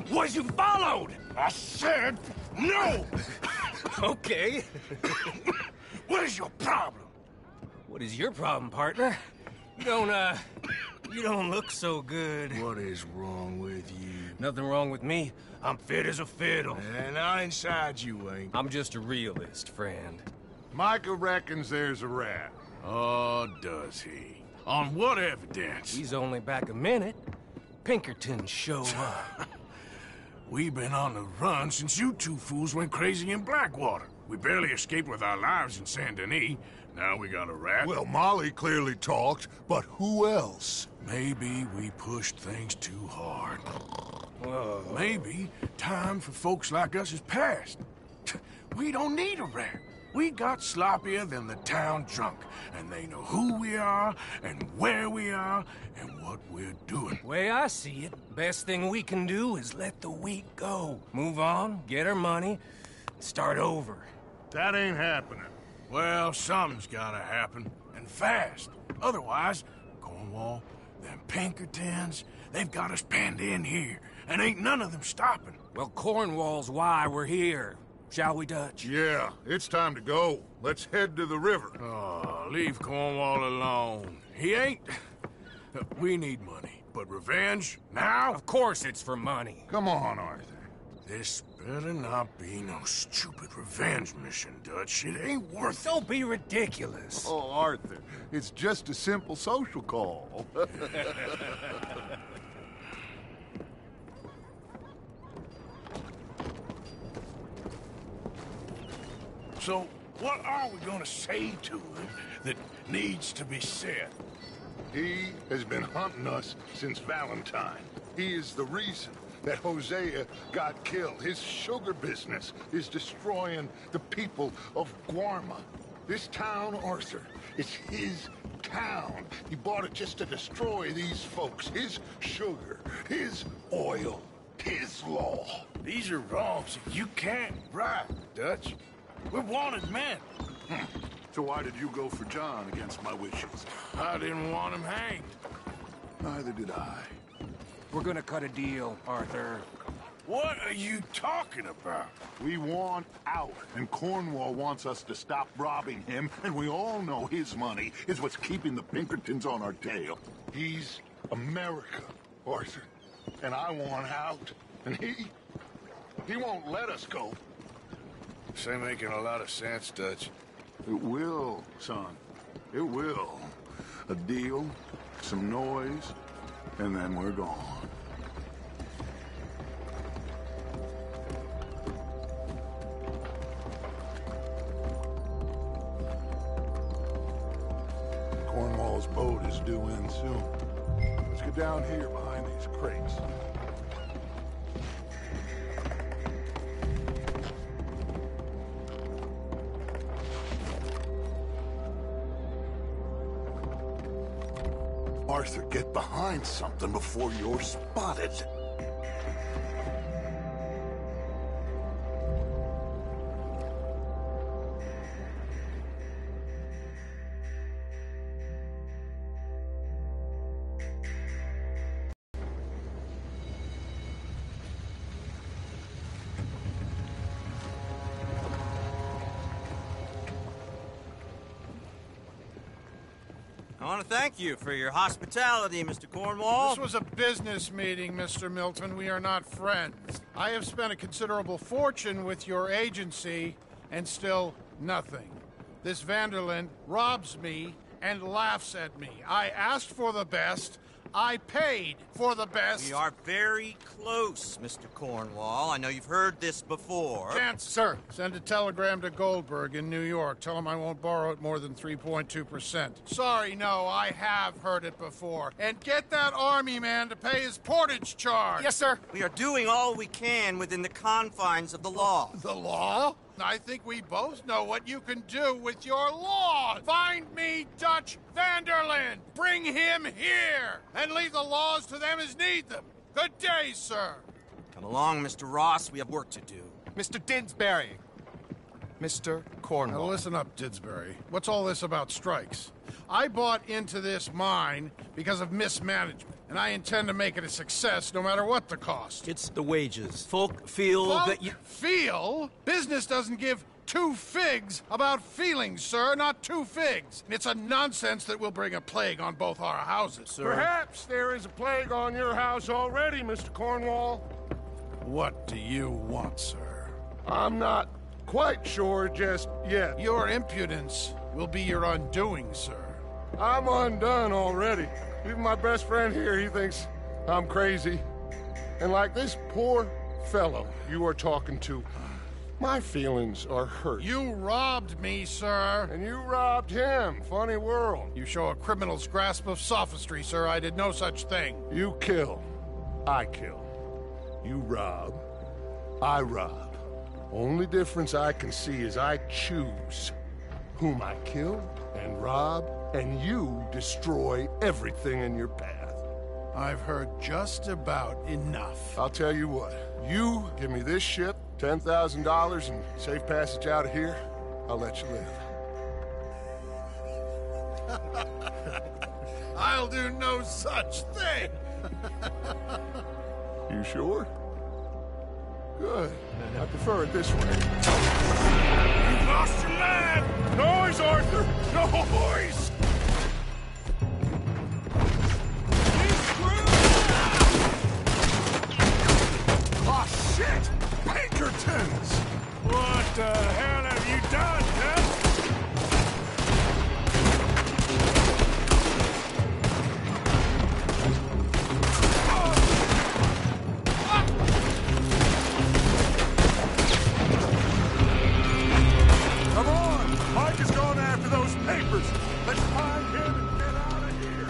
mean was you followed? I said no! Okay. What is your problem? What is your problem, partner? You don't look so good. What is wrong with you? Nothing wrong with me. I'm fit as a fiddle. And I inside you ain't. I'm just a realist, friend. Micah reckons there's a rat. Oh, does he? On what evidence? He's only back a minute. Pinkerton show up. We've been on the run since you two fools went crazy in Blackwater. We barely escaped with our lives in Saint Denis. Now we got a rat. Well, Molly clearly talked, but who else? Maybe we pushed things too hard. Whoa. Maybe time for folks like us is past. We don't need a rat. We got sloppier than the town drunk, and they know who we are, and where we are, and what we're doing. Way I see it, best thing we can do is let the week go. Move on, get our money, start over. That ain't happening. Well, something's gotta happen, and fast. Otherwise, Cornwall, them Pinkertons, they've got us penned in here, and ain't none of them stopping. Well, Cornwall's why we're here. Shall we, Dutch? Yeah, it's time to go. Let's head to the river. Oh, leave Cornwall alone. He ain't... We need money, but revenge, now? Of course it's for money. Come on, Arthur. This better not be no stupid revenge mission, Dutch. It ain't worth it. Don't be ridiculous. Oh, Arthur, it's just a simple social call. So, what are we gonna say to him that needs to be said? He has been hunting us since Valentine. He is the reason that Hosea got killed. His sugar business is destroying the people of Guarma. This town, Arthur, is his town. He bought it just to destroy these folks. His sugar, his oil, his law. These are wrongs that you can't right, Dutch. We're wanted men. So why did you go for John against my wishes? I didn't want him hanged. Neither did I. We're gonna cut a deal, Arthur. What are you talking about? We want out, and Cornwall wants us to stop robbing him, and we all know his money is what's keeping the Pinkertons on our tail. He's America, Arthur, and I want out, and he won't let us go. This ain't making a lot of sense, Dutch. It will, son. It will. A deal, some noise, and then we're gone. Cornwall's boat is due in soon. Let's get down here behind these crates. Arthur, get behind something before you're spotted. I want to thank you for your hospitality, Mr. Cornwall. This was a business meeting, Mr. Milton. We are not friends. I have spent a considerable fortune with your agency, and still nothing. This Vanderlyn robs me and laughs at me. I asked for the best. I paid for the best. We are very close, Mr. Cornwall. I know you've heard this before. Chance, sir, send a telegram to Goldberg in New York. Tell him I won't borrow it more than 3.2%. Sorry, no, I have heard it before. And get that army man to pay his portage charge. Yes, sir. We are doing all we can within the confines of the law. The law? I think we both know what you can do with your law. Find me Dutch Vanderlyn. Bring him here. And leave the laws to them as need them. Good day, sir. Come along, Mr. Ross. We have work to do. Mr. Didsbury. Mr. Cornwall. Now listen up, Didsbury. What's all this about strikes? I bought into this mine because of mismanagement. and I intend to make it a success no matter what the cost. It's the wages. Folk feel that you... Feel? Business doesn't give two figs about feelings, sir, not two figs. It's a nonsense that will bring a plague on both our houses, sir. Perhaps there is a plague on your house already, Mr. Cornwall. What do you want, sir? I'm not quite sure just yet. Your impudence will be your undoing, sir. I'm undone already. Even my best friend here, he thinks I'm crazy. And like this poor fellow you are talking to, my feelings are hurt. You robbed me, sir. And you robbed him. Funny world. You show a criminal's grasp of sophistry, sir. I did no such thing. You kill. I kill. You rob. I rob. Only difference I can see is I choose whom I kill and rob, and you destroy everything in your path. I've heard just about enough. I'll tell you what. You give me this ship, $10,000 and safe passage out of here, I'll let you live. I'll do no such thing. You sure? Good. I prefer it this way. You lost your man! Noise, Arthur! Noise! Oh, shit! Pinkertons! What the hell have you done, huh? Come on! Mike is going after those papers! Let's find him and get out of here!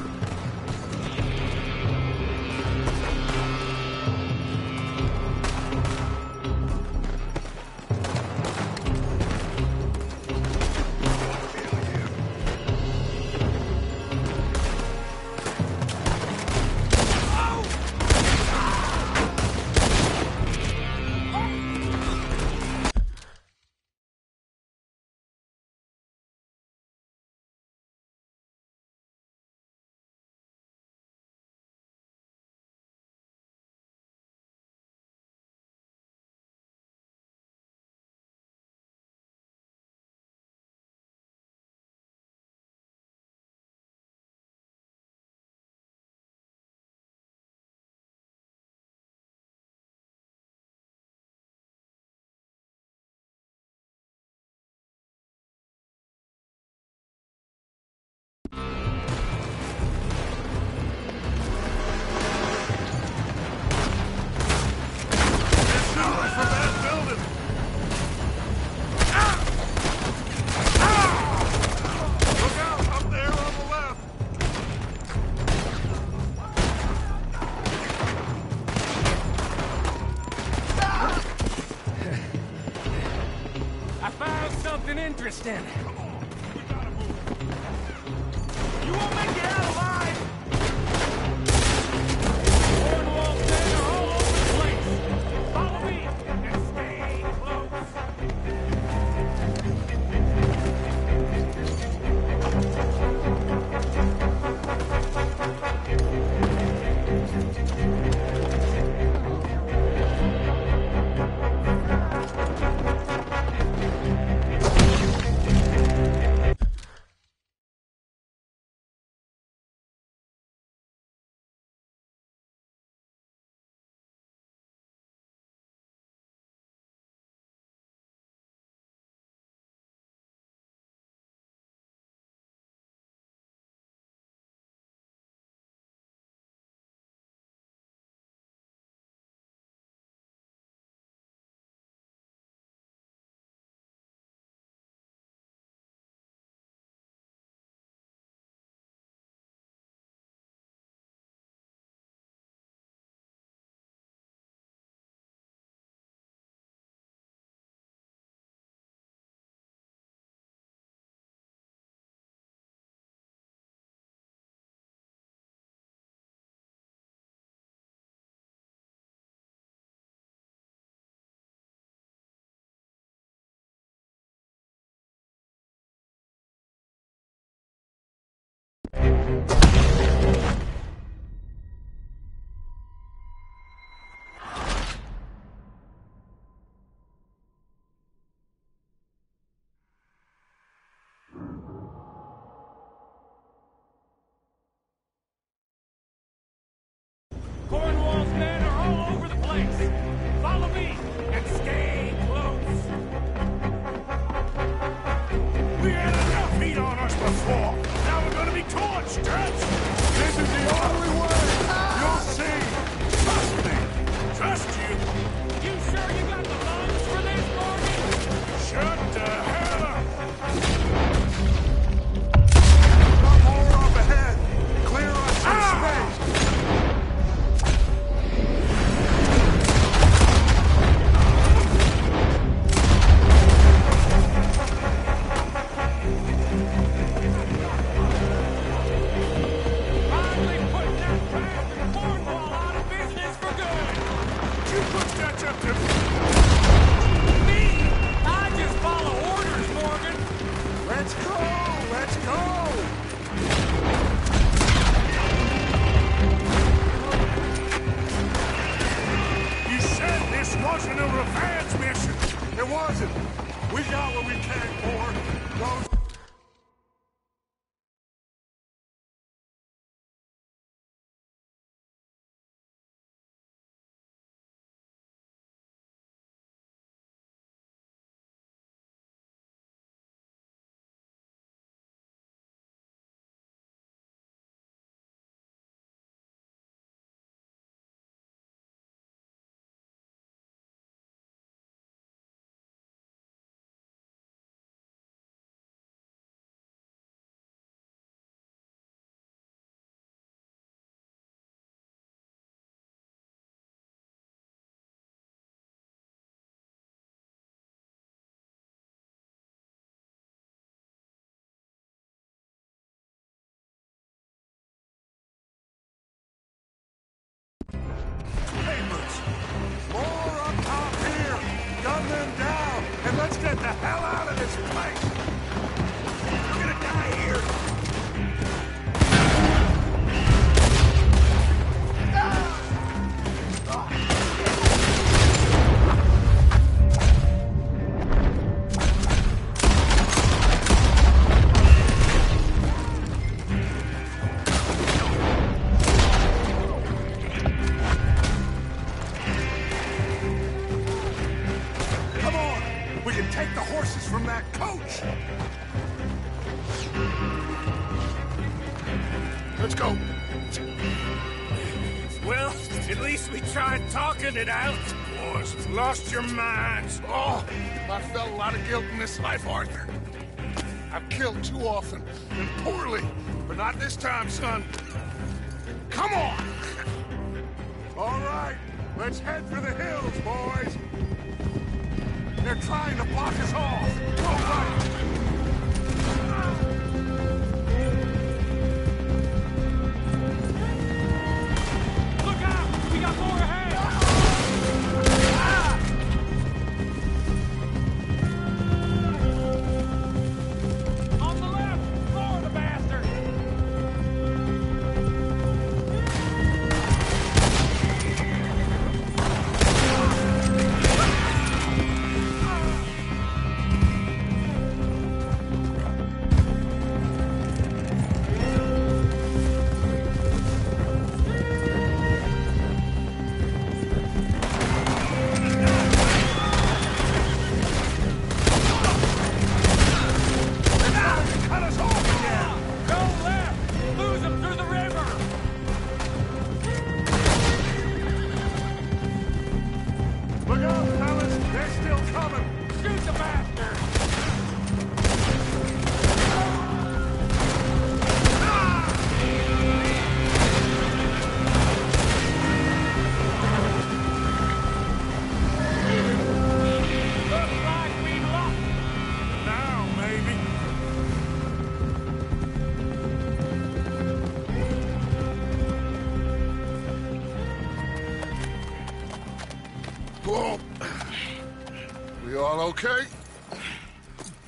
Interesting. You won't make it out alive! Cornwall men are all over the place. Follow me and stay place. Follow me and stay close. We had enough heat on us before. Now we're gonna be torched, Dutch. This is the only way. You'll see. Trust me. Trust you. You sure you got the lungs for this, Morgan? Shut the hell up. Got more up ahead. Clear us some space. Finally putting that bastard Cornwall out of business for good. You put Dutch up to... Me? I just follow orders, Morgan. Let's go! Let's go! You said this wasn't a revenge mission. It wasn't. We got what we came for. Those papers. More up top here. Gun them down. And let's get the hell out of this place. We're gonna die here. Come on. We can take the horses from that coach. Let's go. Well, at least we tried talking it out. Boys, you've lost your minds. Oh, I felt a lot of guilt in this life, Arthur. I've killed too often and poorly, but not this time, son. Come on! All right, let's head for the hills, boys. They're trying to block us off. Go right. Look out! We got more ahead! On the left! Floor the bastard! Cut us off again. Go left! Lose them through the river! Look out, fellas. They're still coming. Shoot the bastard! Looks like we lost. Now, maybe. Whoa. We all okay?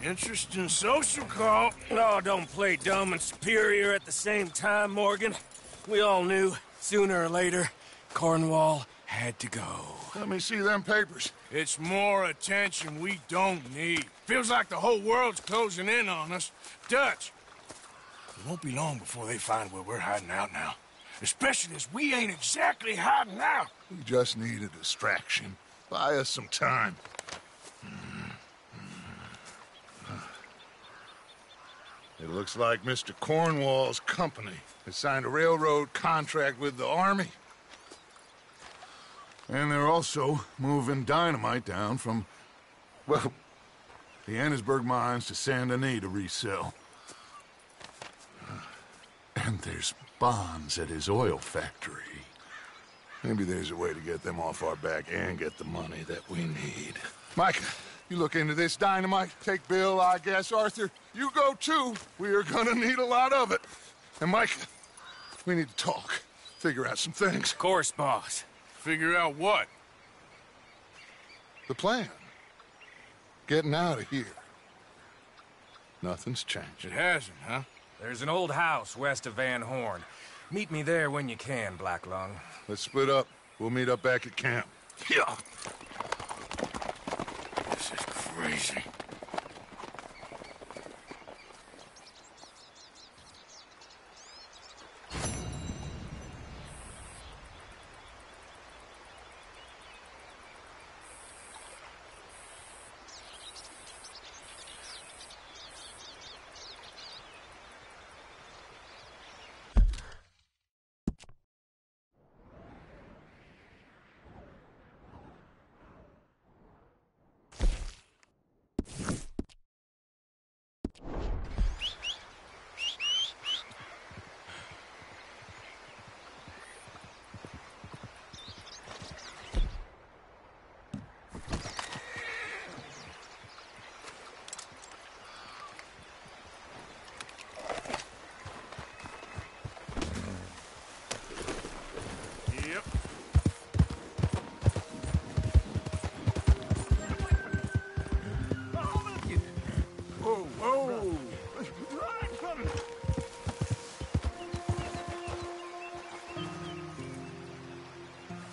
Interesting social call. Oh, don't play dumb and superior at the same time, Morgan. We all knew, sooner or later, Cornwall had to go. Let me see them papers. It's more attention we don't need. Feels like the whole world's closing in on us. Dutch, it won't be long before they find where we're hiding out now. Especially as we ain't exactly hiding out. We just need a distraction. Buy us some time. It looks like Mr. Cornwall's company has signed a railroad contract with the Army. And they're also moving dynamite down from, well, the Annesburg mines to Saint Denis to resell. And there's bonds at his oil factory. Maybe there's a way to get them off our back and get the money that we need. Micah, you look into this dynamite. Take Bill, I guess. Arthur, you go too. We are gonna need a lot of it. And Micah, we need to talk. Figure out some things. Of course, boss. Figure out what? The plan. Getting out of here. Nothing's changed. It hasn't, huh? There's an old house west of Van Horn. Meet me there when you can, Black Lung. Let's split up. We'll meet up back at camp. Yeah. This is crazy.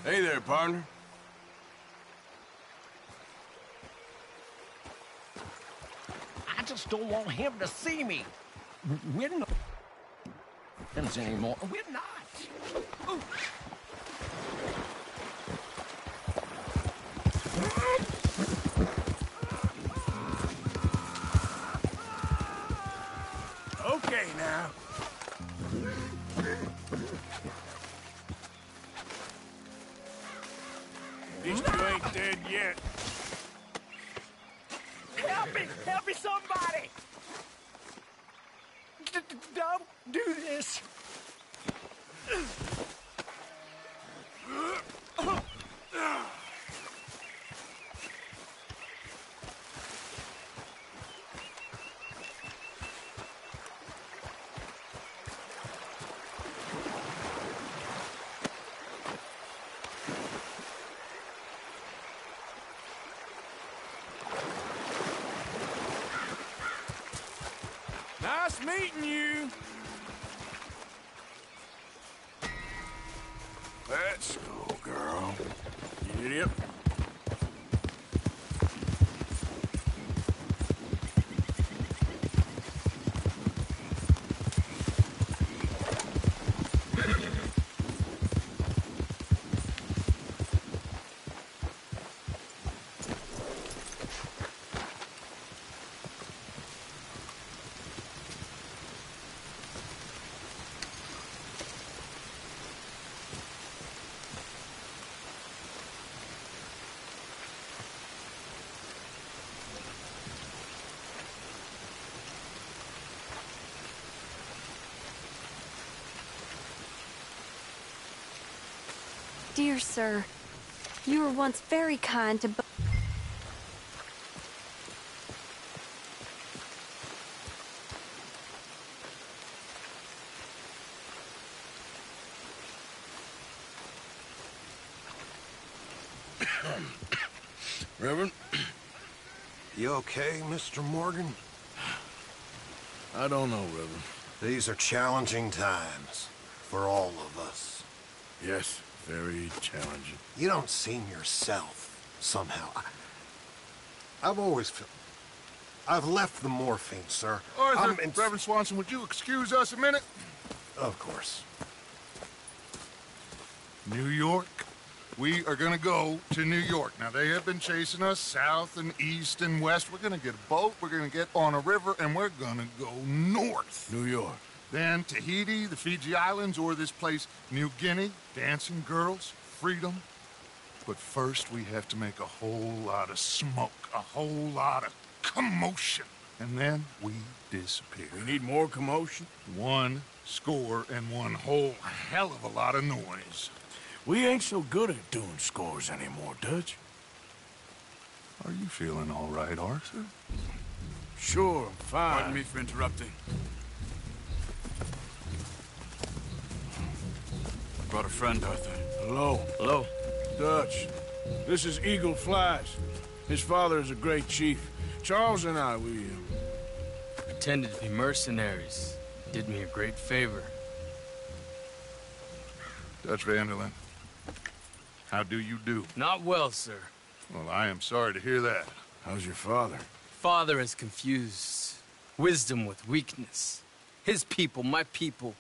Hey there, partner. I just don't want him to see me. We're not friends anymore. We're not. Ooh. Okay, now. At least you ain't dead yet. Help me, somebody! Don't do this. Nice meeting you. Let's go, girl. Yep. Dear sir, you were once very kind to Reverend? You okay, Mr. Morgan? I don't know, Reverend. These are challenging times for all of us. Yes, very challenging. You don't seem yourself, somehow. I've always felt... I've left the morphine, sir. Arthur, Reverend Swanson, would you excuse us a minute? Of course. New York. We are gonna go to New York. Now, they have been chasing us south and east and west. We're gonna get a boat, we're gonna get on a river, and we're gonna go north. New York. Then Tahiti, the Fiji Islands, or this place, New Guinea, dancing girls, freedom. But first, we have to make a whole lot of smoke, a whole lot of commotion. And then we disappear. We need more commotion? 1 score and 1 whole hell of a lot of noise. We ain't so good at doing scores anymore, Dutch. Are you feeling all right, Arthur? Sure, I'm fine. Pardon me for interrupting. I brought a friend, Arthur. Hello. Hello. Dutch. This is Eagle Flies. His father is a great chief. Charles and I, we Pretended to be mercenaries. Did me a great favor. Dutch Vanderlyn, how do you do? Not well, sir. Well, I am sorry to hear that. How's your father? Father has confused wisdom with weakness. His people, my people,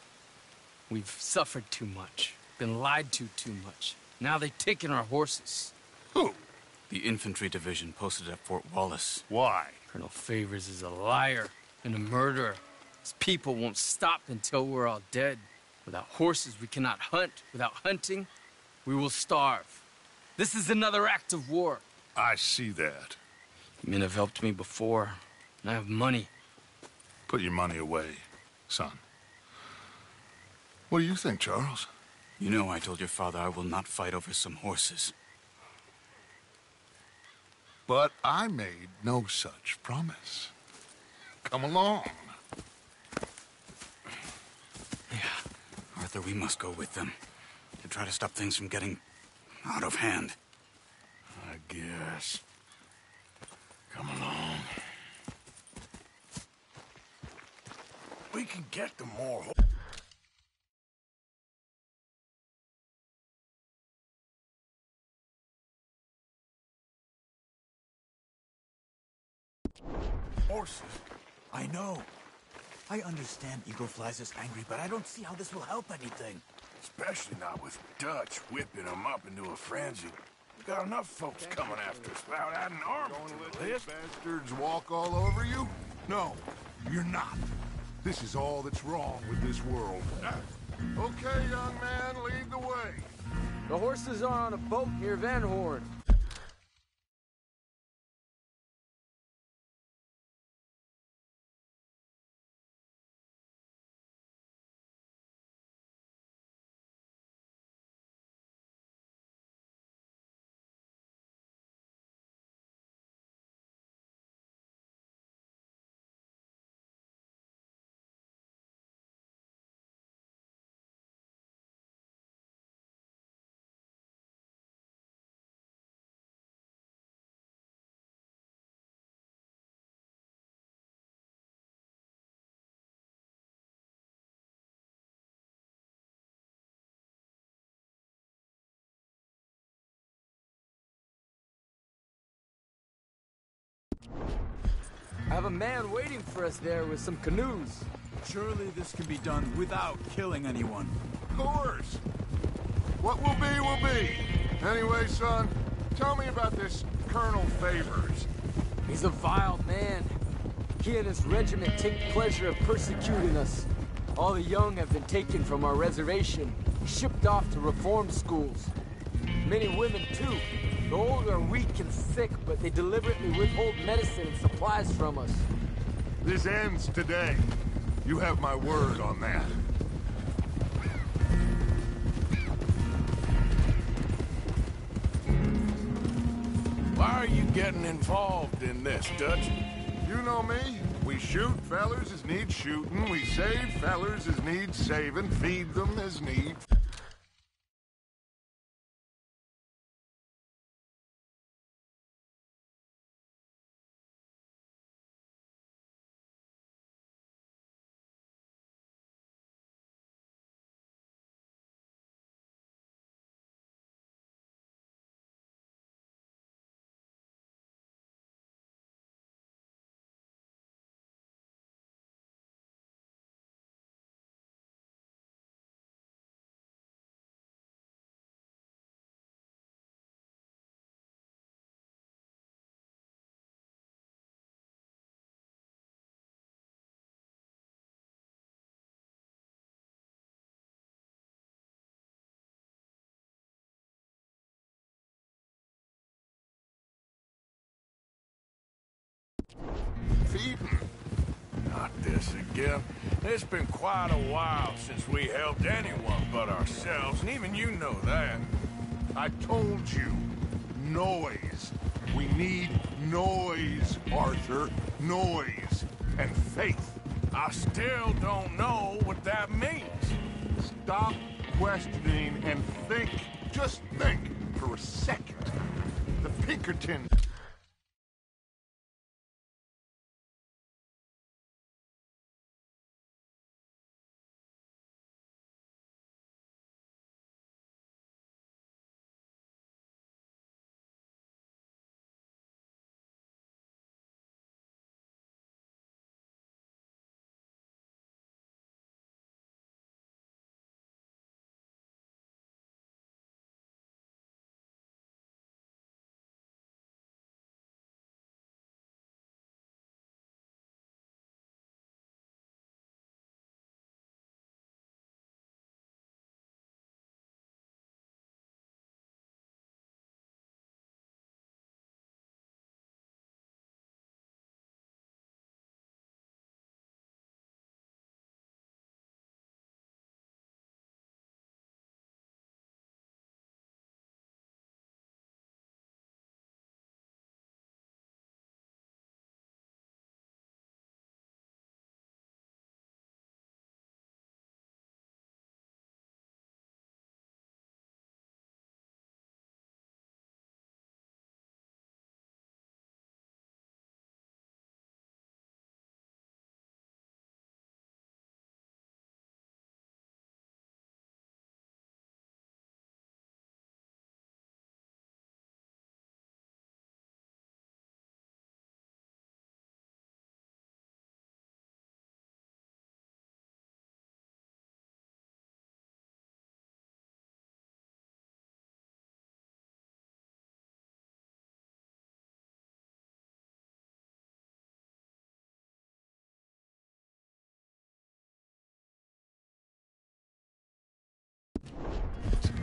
we've suffered too much. Been lied to too much. Now they've taken our horses. Who? The infantry division posted at Fort Wallace. Why? Colonel Favors is a liar and a murderer. His people won't stop until we're all dead. Without horses, we cannot hunt. Without hunting, we will starve. This is another act of war. I see that. Men have helped me before, and I have money. Put your money away, son. What do you think, Charles? You know I told your father I will not fight over some horses. But I made no such promise. Come along. Yeah, Arthur, we must go with them to try to stop things from getting out of hand. I guess. Come along. We can get them more horses. I know. I understand Eagle Flies is angry, but I don't see how this will help anything. Especially not with Dutch whipping them up into a frenzy. We got enough folks coming after us without adding arms to the list. Bastards walk all over you? No, you're not. This is all that's wrong with this world. Okay, young man, lead the way. The horses are on a boat near Van Horn. I have a man waiting for us there with some canoes. Surely this can be done without killing anyone. Of course. What will be. Anyway, son, tell me about this Colonel Favors. He's a vile man. He and his regiment take pleasure of persecuting us. All the young have been taken from our reservation, shipped off to reform schools. Many women, too. The old are weak and sick, but they deliberately withhold medicine and supplies from us. This ends today. You have my word on that. Why are you getting involved in this, Dutch? You know me. We shoot fellers as need shooting. We save fellers as need saving. Feed them as need Feeding. Not this again. It's been quite a while since we helped anyone but ourselves, and even you know that. I told you. Noise. We need noise, Arthur. Noise. And faith. I still don't know what that means. Stop questioning and think. Just think for a second. The Pinkertons.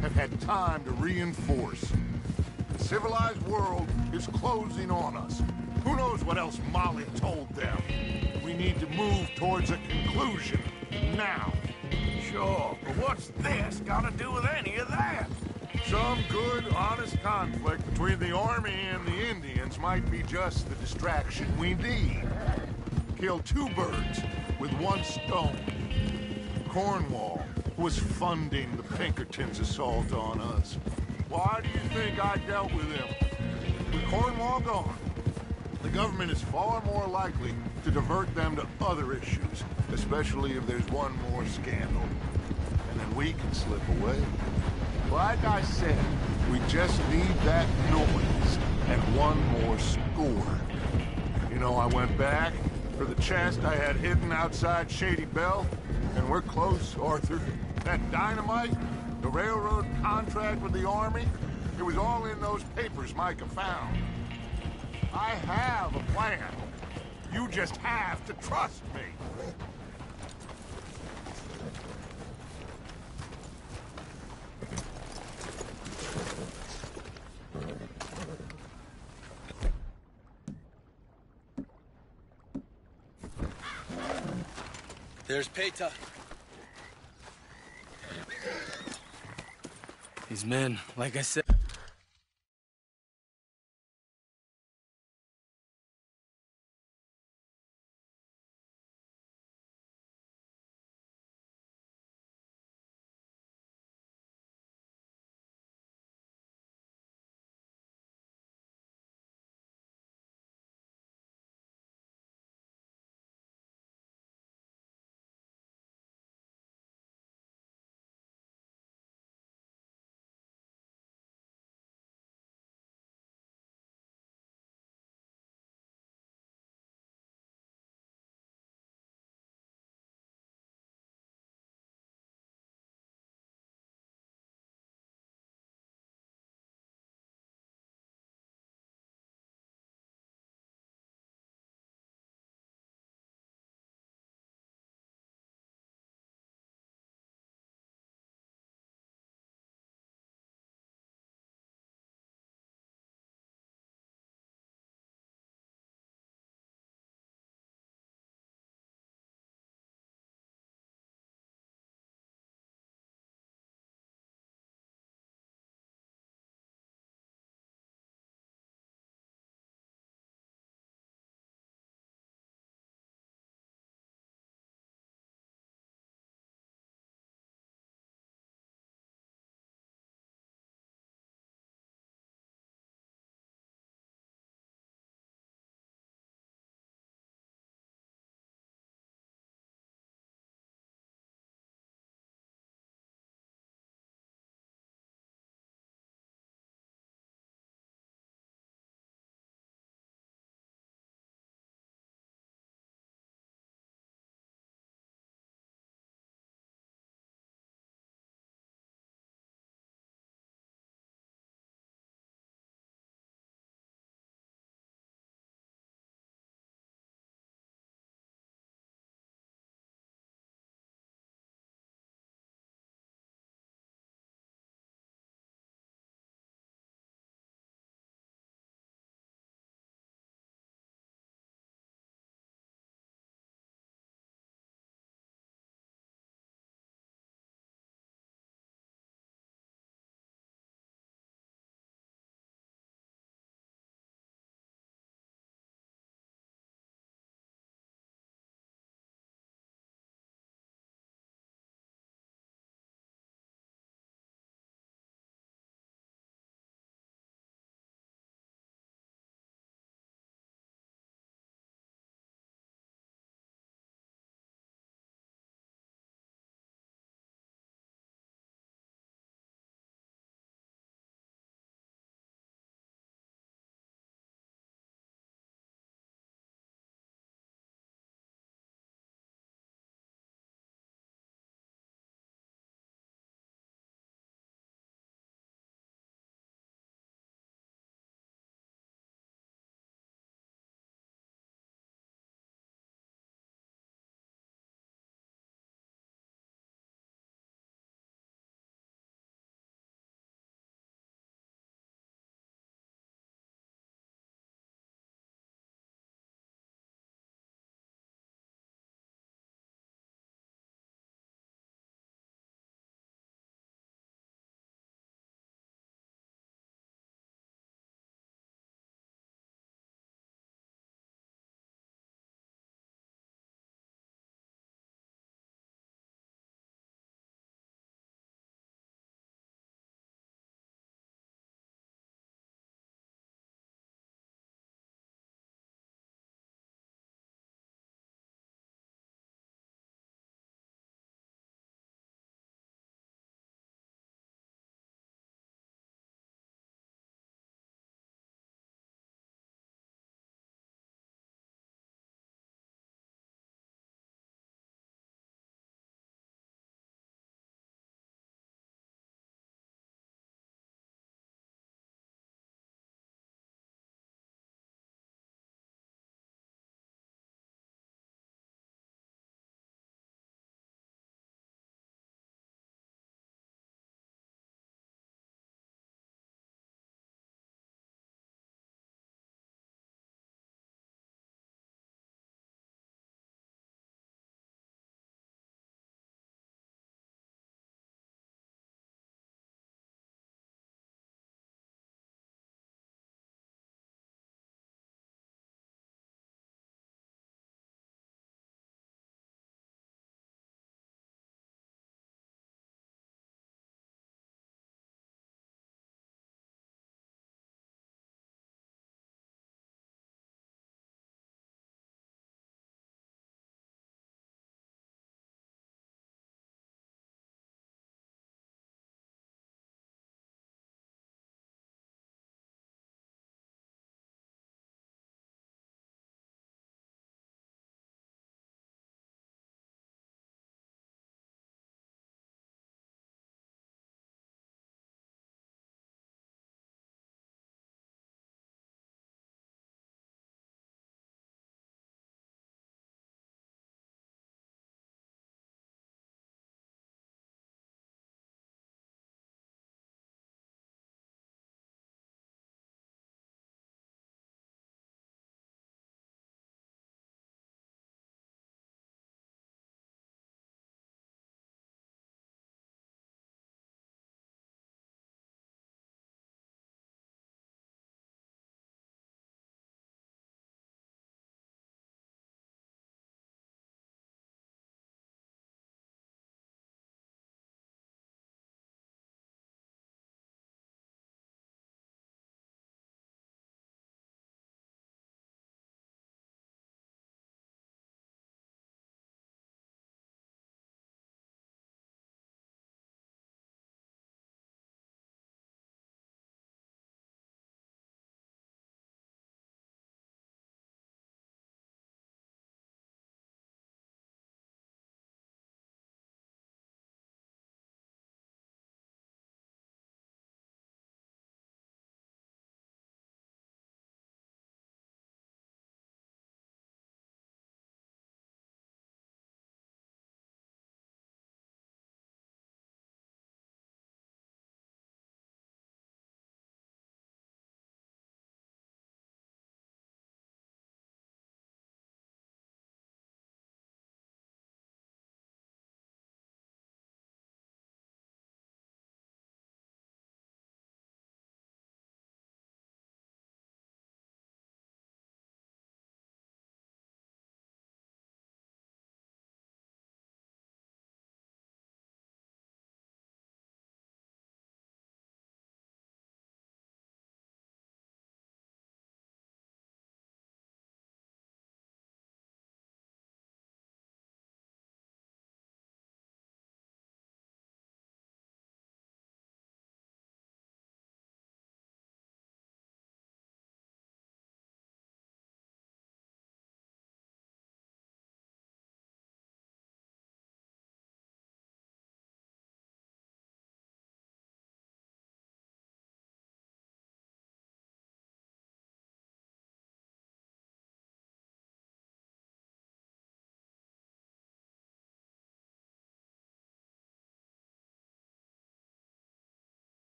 Have had time to reinforce. The civilized world is closing on us. Who knows what else Molly told them? We need to move towards a conclusion now. Sure, but what's this got to do with any of that? Some good, honest conflict between the army and the Indians might be just the distraction we need. Kill two birds with one stone. Cornwall was funding the Pinkertons' assault on us. Why do you think I dealt with him? With Cornwall gone, the government is far more likely to divert them to other issues, especially if there's one more scandal. And then we can slip away. Like I said, we just need that noise and one more score. You know, I went back for the chest I had hidden outside Shady Belle, and we're close, Arthur. That dynamite, the railroad contract with the army, it was all in those papers Micah found. I have a plan. You just have to trust me. There's Peta. These men, like I said...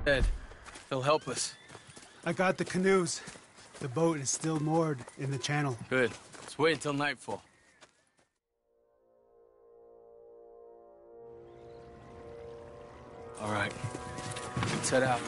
Ed, they'll help us. I got the canoes. The boat is still moored in the channel. Good. Let's wait until nightfall. All right. Let's head out.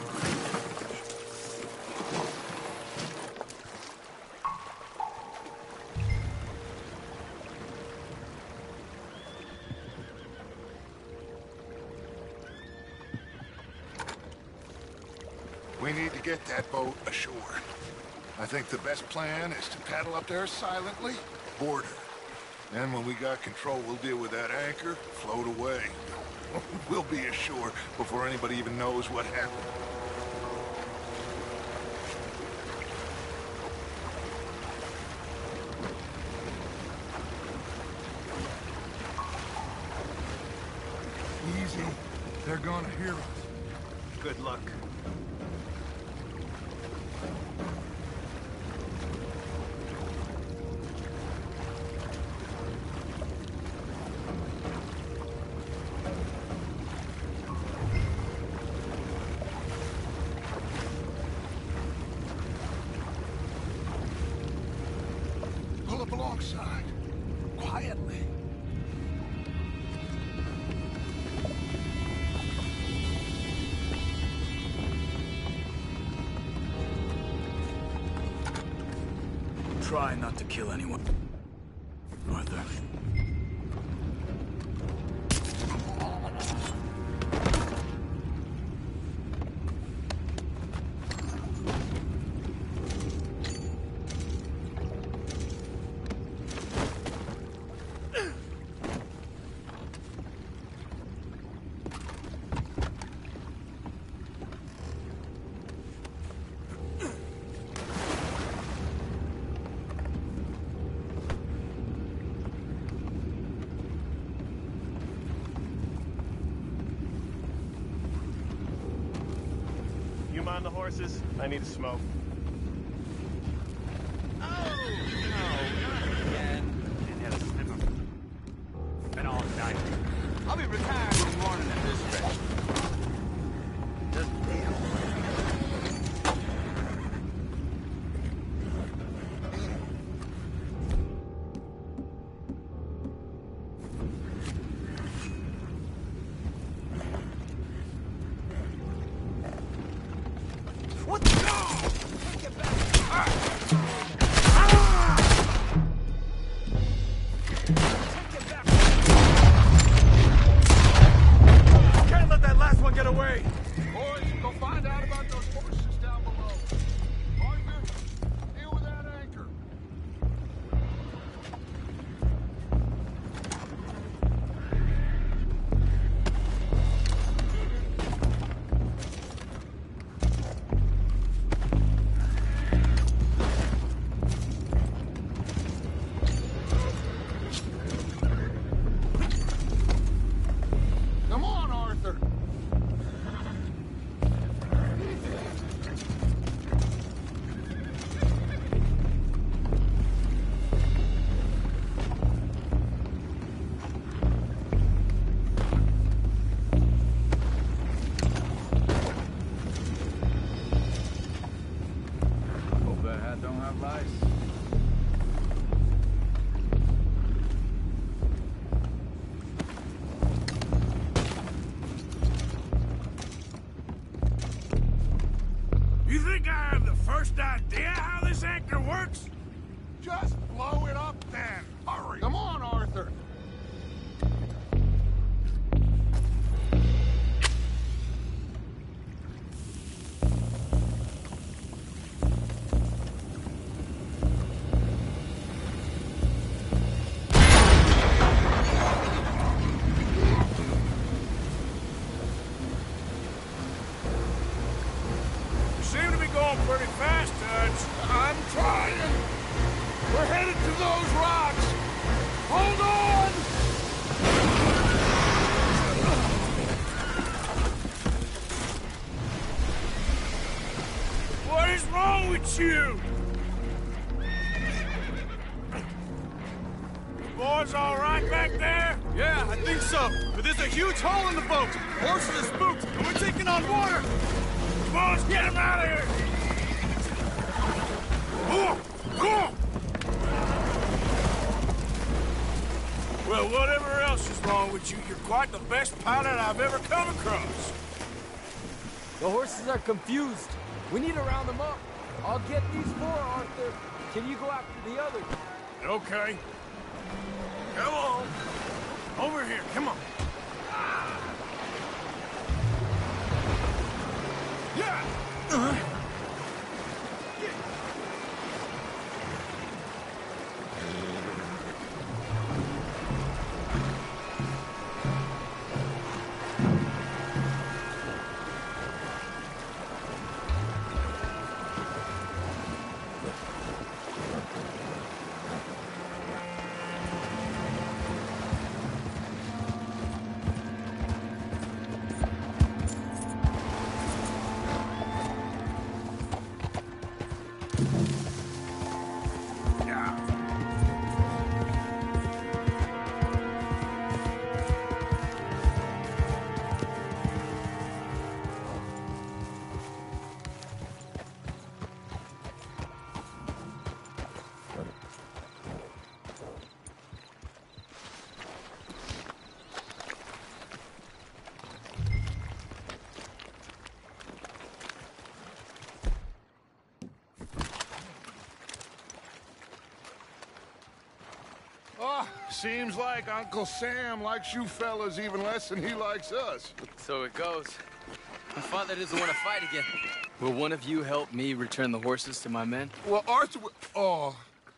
We need to get that boat ashore. I think the best plan is to paddle up there silently, board her. Then when we got control, we'll deal with that anchor, float away. We'll be ashore before anybody even knows what happened. Easy. They're gonna hear us. Good luck. Pull up alongside. Quietly. Try not to kill anyone. Arthur. You mind the horses? I need a smoke. Oh, no, not again. Didn't have a sniffer. Been all night. I'll be retired in the morning at this rate. Just deal. What the? No! Get back! Can't let that last one get away! Boys, go find out about those horses down below. Arthur, deal with that anchor. Come on, Arthur. Hope that hat don't have lice. You think I have the first idea how this anchor works? Just blow it up then. Hurry. Come on, Arthur. You seem to be going pretty fast, Dutch. I'm trying. We're headed to those rocks. Hold on. What is wrong with you? You boys all right back there? Yeah, I think so. But there's a huge hole in the boat. Horses are spooked, and we're taking on water. Come on, let's get him out of here! Well, whatever else is wrong with you, you're quite the best pilot I've ever come across. The horses are confused. We need to round them up. I'll get these four, Arthur. Can you go after the others? Okay. Come on. Over here, come on. Yeah! Oh, seems like Uncle Sam likes you fellas even less than he likes us. So it goes. My father doesn't want to fight again. Will one of you help me return the horses to my men? Well,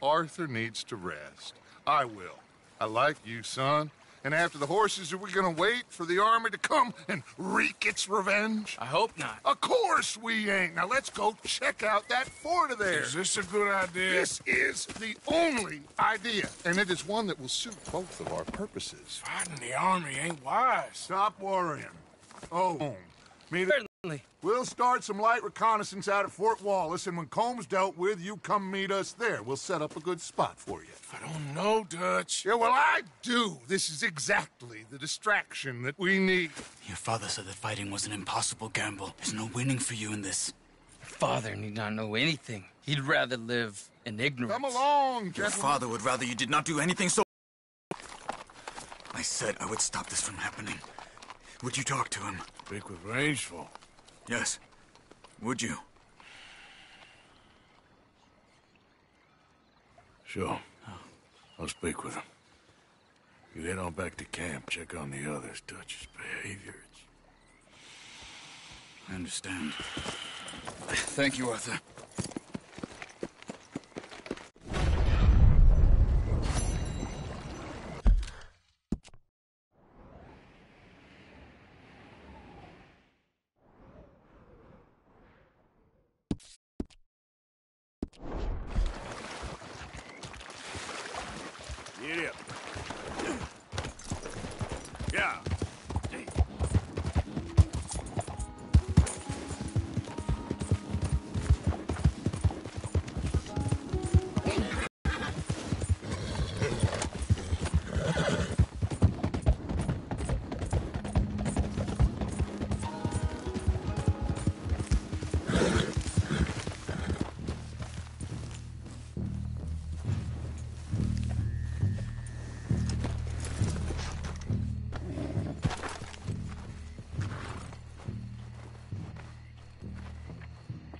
Arthur needs to rest. I will. I like you, son. And after the horses, are we gonna wait for the army to come and wreak its revenge? I hope not. Of course we ain't. Now let's go check out that fort of theirs. Is this a good idea? This is the only idea, and it is one that will suit both of our purposes. Fighting the army ain't wise. Stop worrying. Oh, Certainly. We'll start some light reconnaissance out at Fort Wallace, and when Combs dealt with, you come meet us there. We'll set up a good spot for you. I don't know, Dutch. Yeah, well, I do. This is exactly the distraction that we need. Your father said that fighting was an impossible gamble. There's no winning for you in this. Father need not know anything. He'd rather live in ignorance. Come along, Your gentlemen. father would rather you did not do anything so... I said I would stop this from happening. Would you talk to him? Speak with Rangeful. Yes. Would you? Sure. I'll speak with him. You head on back to camp, check on the others, Dutch's behavior. I understand. Thank you, Arthur. Get up. Yeah.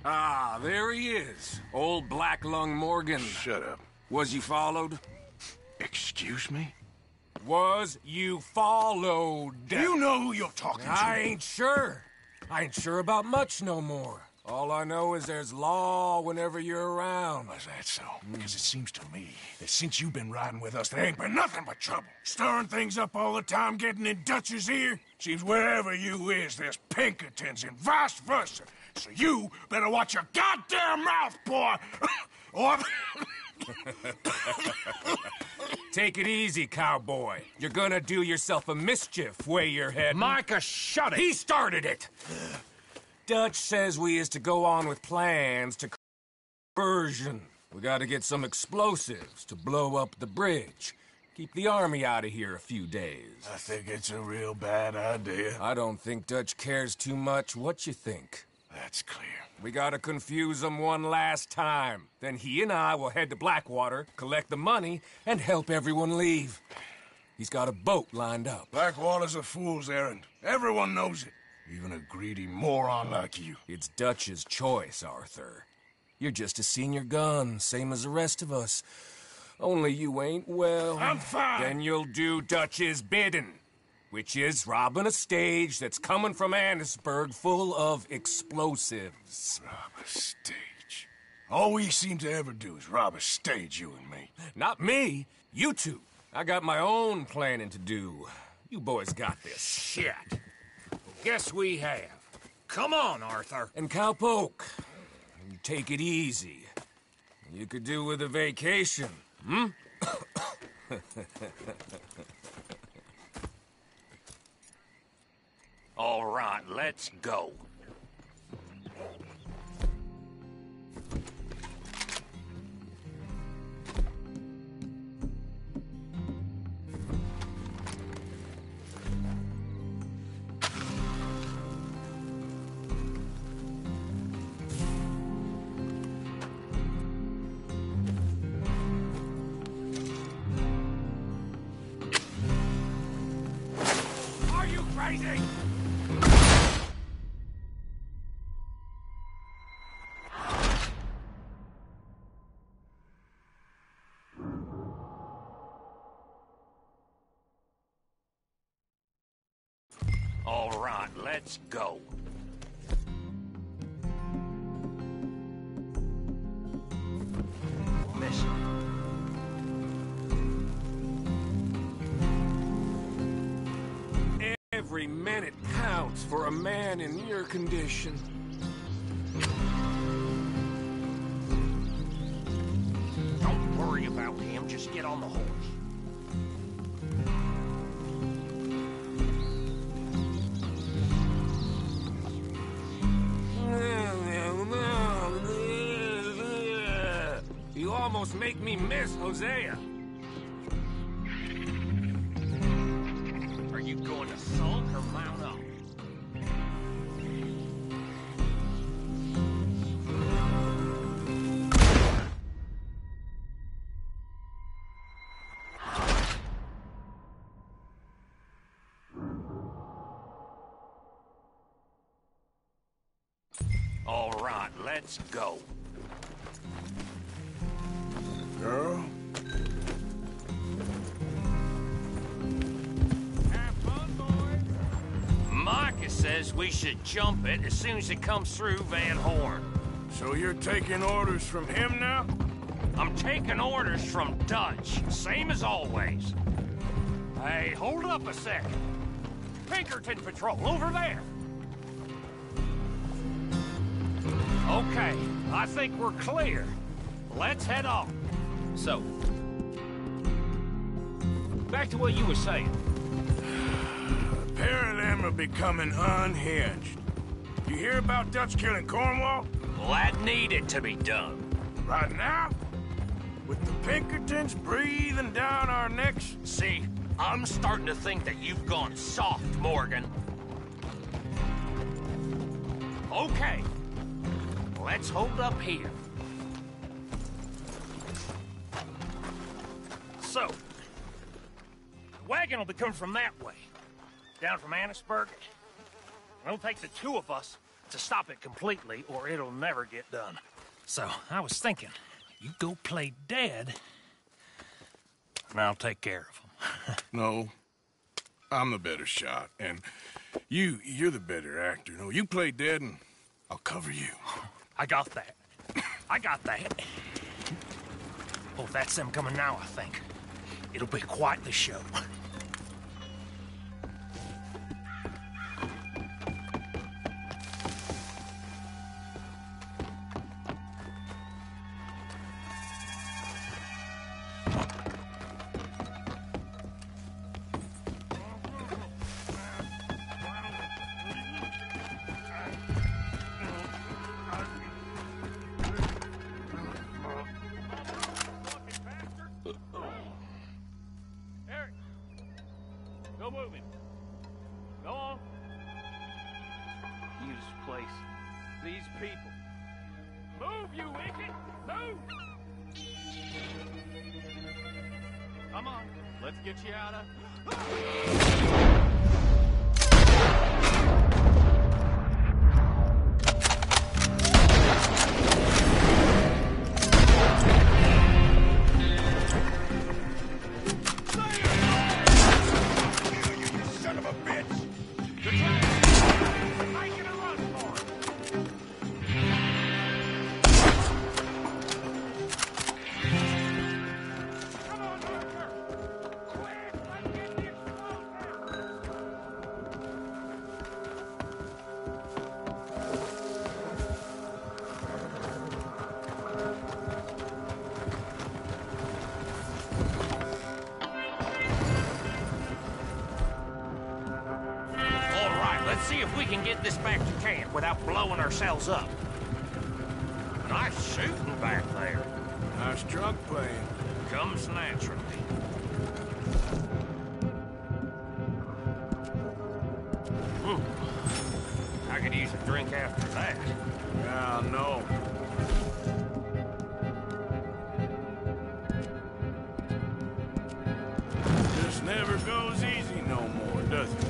Ah, there he is. Old Black Lung Morgan. Shut up. Was you followed? Excuse me? Was you followed? You know who you're talking to. I ain't sure. I ain't sure about much no more. All I know is there's law whenever you're around. Is that so? Because it seems to me that since you've been riding with us, there ain't been nothing but trouble. Stirring things up all the time, getting in Dutch's ear. Seems wherever you is, there's Pinkertons and vice versa. So you better watch your goddamn mouth, boy! Or... Take it easy, cowboy. You're gonna do yourself a mischief where you're heading. Micah, shut it! He started it! Dutch says we is to go on with plans to conversion. We gotta get some explosives to blow up the bridge. Keep the army out of here a few days. I think it's a real bad idea. I don't think Dutch cares too much what you think. That's clear. We gotta confuse him one last time. Then he and I will head to Blackwater, collect the money, and help everyone leave. He's got a boat lined up. Blackwater's a fool's errand. Everyone knows it. Even a greedy moron like you. It's Dutch's choice, Arthur. You're just a senior gun, same as the rest of us. Only you ain't well. I'm fine. Then you'll do Dutch's bidding, which is robbing a stage that's coming from Annisburg full of explosives. Rob a stage. All we seem to ever do is rob a stage, you and me. Not me, you two. I got my own planning to do. You boys got this. Shit. Guess we have. Come on, Arthur. And Cowpoke, you take it easy. You could do with a vacation, hmm? All right, let's go. Are you crazy? All right, let's go. Every minute counts for a man in your condition. Don't worry about him, just get on the horse. You almost make me miss Hosea. Are you going to sulk or mount up? All right, let's go. Girl? Micah says we should jump it as soon as it comes through Van Horn. So you're taking orders from him now? I'm taking orders from Dutch, same as always. Hey, hold up a second. Pinkerton Patrol, over there. Okay, I think we're clear. Let's head on. So, back to what you were saying. A pair of them are becoming unhinged. You hear about Dutch killing Cornwall? Well, that needed to be done. Right now? With the Pinkertons breathing down our necks? See, I'm starting to think that you've gone soft, Morgan. Okay, let's hold up here. So, the wagon will be coming from that way, down from Annisburg. It'll take the two of us to stop it completely, or it'll never get done. So, I was thinking, you go play dead, and I'll take care of them. No. I'm the better shot, and you're the better actor. No, you play dead, and I'll cover you. I got that. I got that. Oh, that's them coming now, I think. It'll be quite the show. people. Move, you idiot! Move! Come on, let's get you out of... Son of a bitch! Making a run for it! Come on, Arthur! Quick, let's get the All right, let's see if we can get this back to camp without blowing ourselves up. Nice shooting back there. Nice drunk playing. Comes naturally. I could use a drink after that. Yeah, no. This never goes easy no more, does it?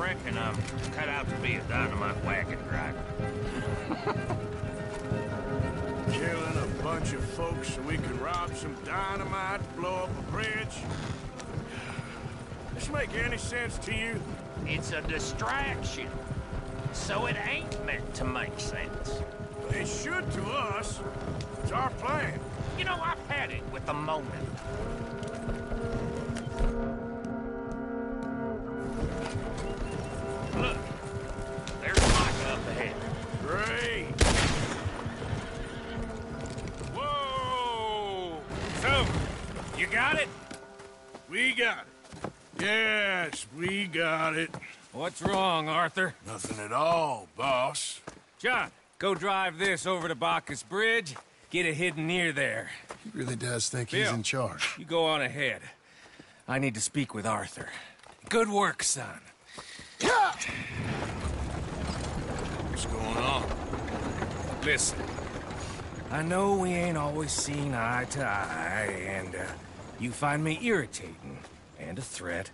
reckon I'm cut out to be a dynamite wagon driver. Killing a bunch of folks so we can rob some dynamite, blow up a bridge? This make any sense to you? It's a distraction, so it ain't meant to make sense. It should to us. It's our plan. You know, I've had it with the moment. Look, there's Micah up ahead. Great. Whoa! So, you got it? We got it. Yes, we got it. What's wrong, Arthur? Nothing at all, boss. John, go drive this over to Bacchus Bridge. Get it hidden near there. He really does think Bill, he's in charge. You go on ahead. I need to speak with Arthur. Good work, son. What's going on? Listen, I know we ain't always seen eye to eye, and you find me irritating and a threat,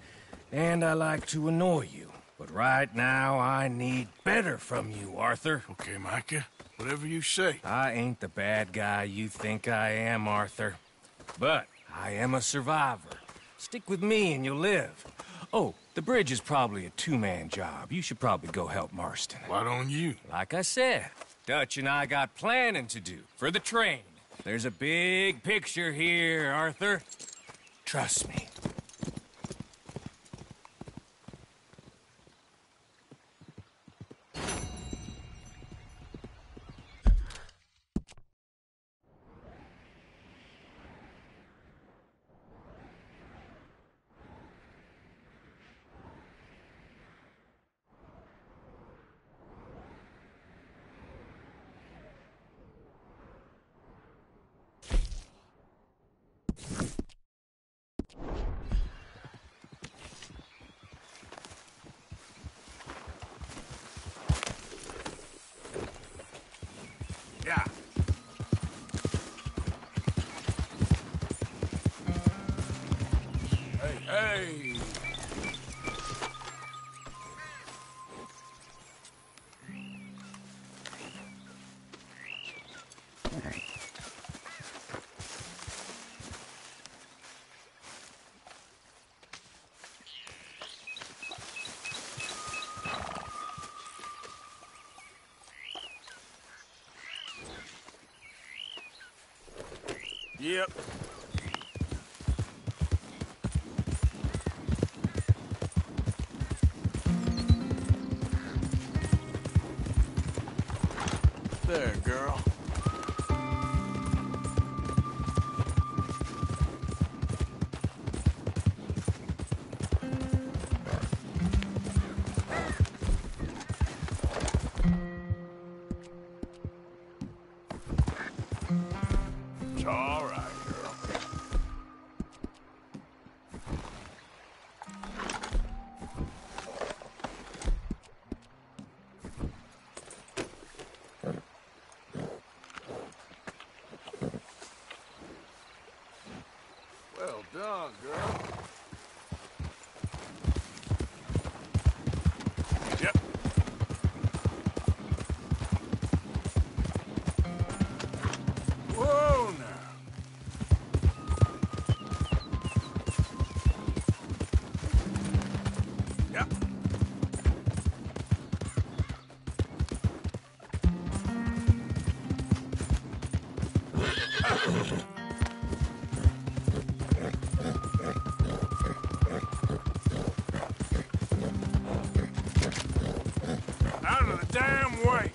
and I like to annoy you. But right now, I need better from you, Arthur. Okay, Micah. Whatever you say. I ain't the bad guy you think I am, Arthur. But I am a survivor. Stick with me and you'll live. Oh, The bridge is probably a two-man job. You should probably go help Marston. Why don't you? Like I said, Dutch and I got planning to do for the train. There's a big picture here, Arthur. Trust me. Yeah. Hey. Yep. There, girl. It's all right, girl. Well done, girl. Yep. Whoa, now. Yep. Out of the damn way.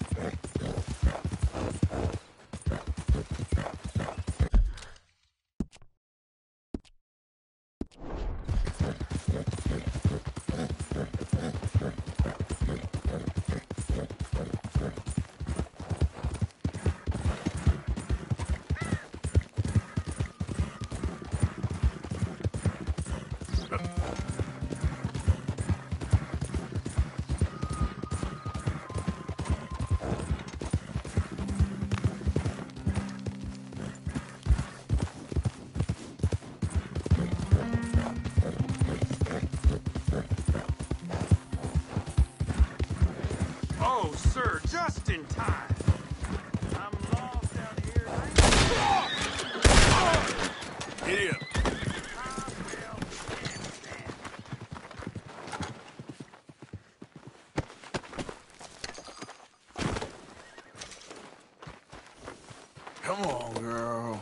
Oh, sir, just in time. I'm lost out here. Idiot. Come on, girl.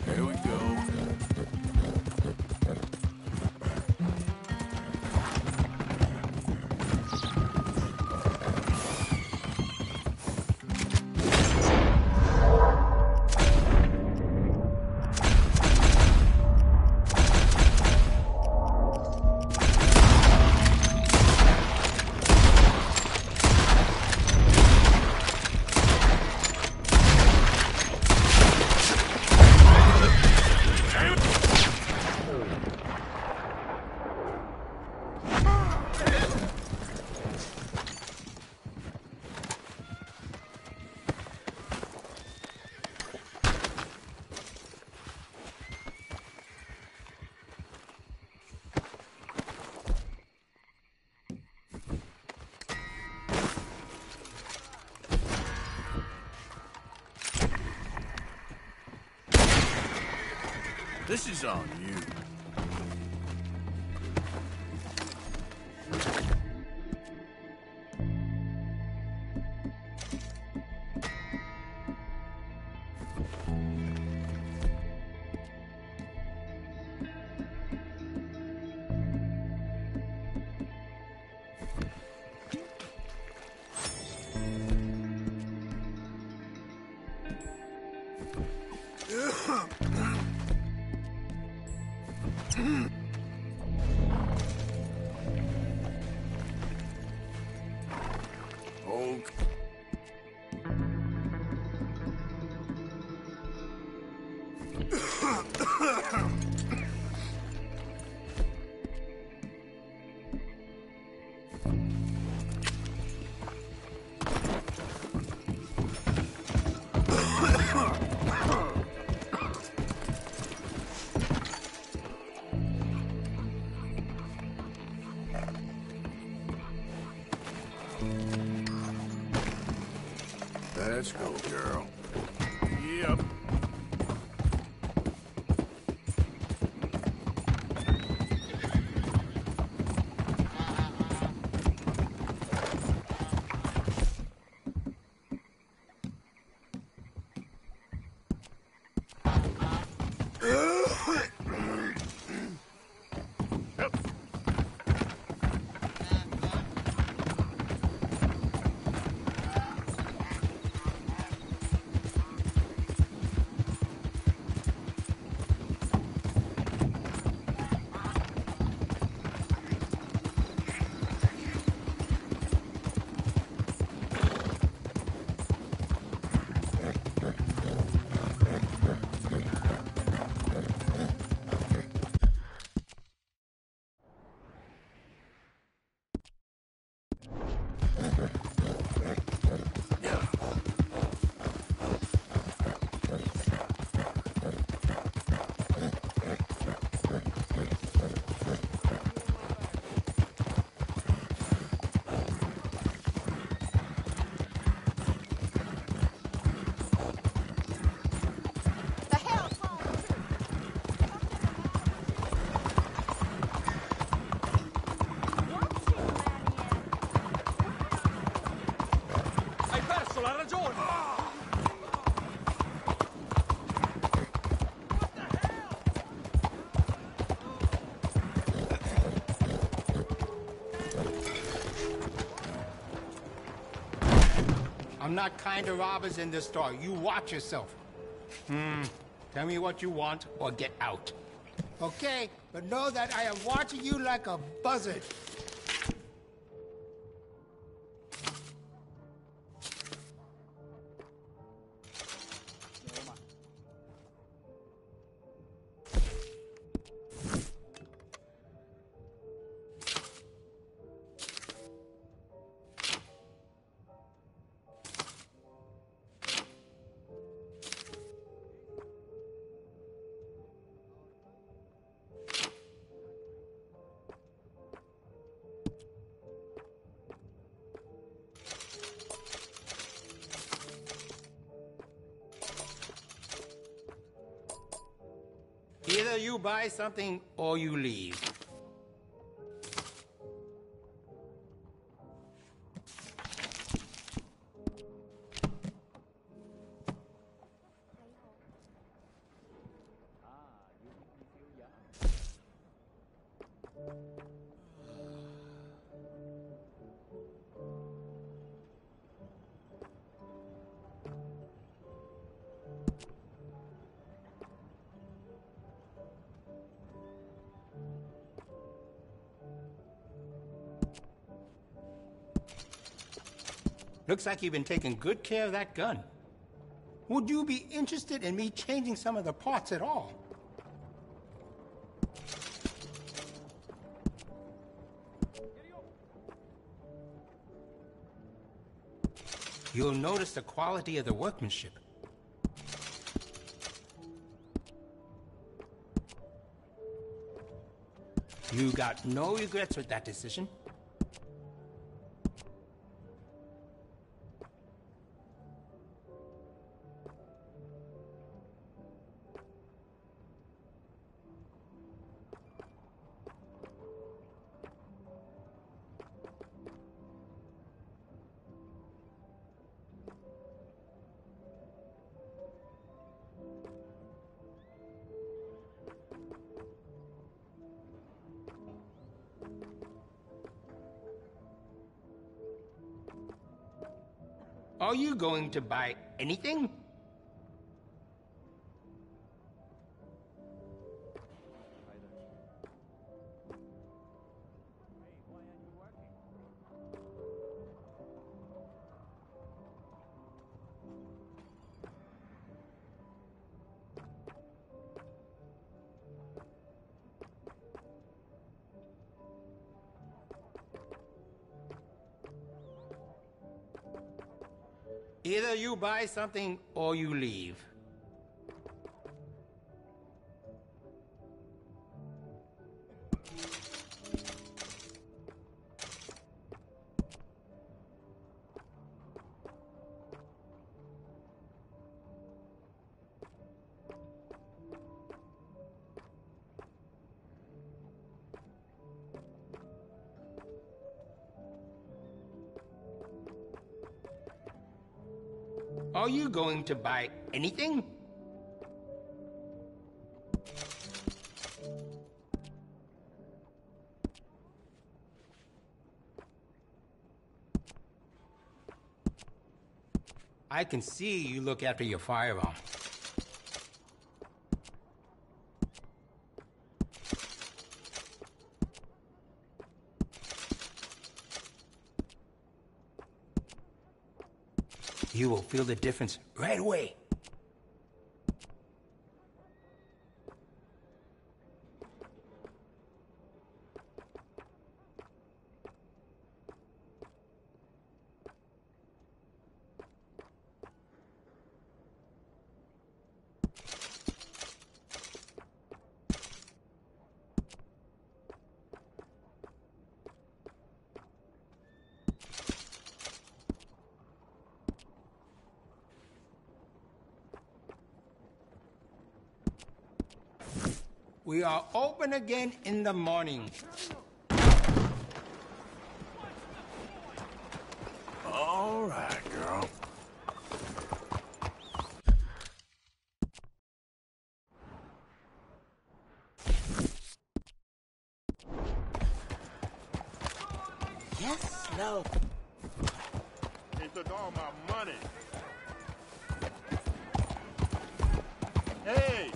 Here we go. This is on you. Let's go, girl. Yep. I'm not kind to robbers in this store. You watch yourself. Tell me what you want or get out. Okay, but know that I am watching you like a buzzard. Either you buy something or you leave. Looks like you've been taking good care of that gun. Would you be interested in me changing some of the parts at all? You'll notice the quality of the workmanship. You got no regrets with that decision? Are you going to buy anything? Either you buy something or you leave. Are you going to buy anything? I can see you look after your firearm. You will feel the difference right away. We are open again in the morning. All right, girl. Yes, no. They took all my money. Hey!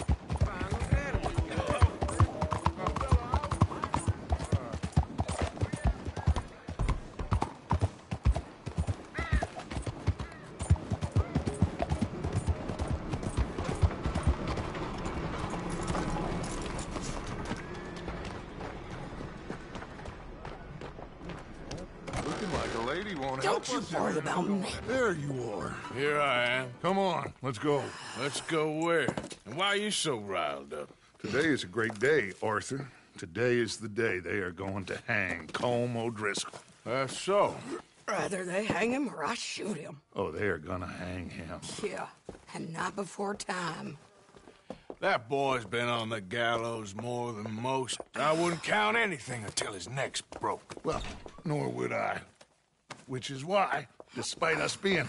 Don't you worry about me. There you are. Here I am. Come on, let's go. Let's go where? And why are you so riled up? Today is a great day, Arthur. Today is the day they are going to hang Colm O'Driscoll. That's so. Rather they hang him or I shoot him. Oh, they are gonna hang him. Yeah, and not before time. That boy's been on the gallows more than most. I wouldn't count anything until his neck's broke. Well, nor would I. Which is why, despite us being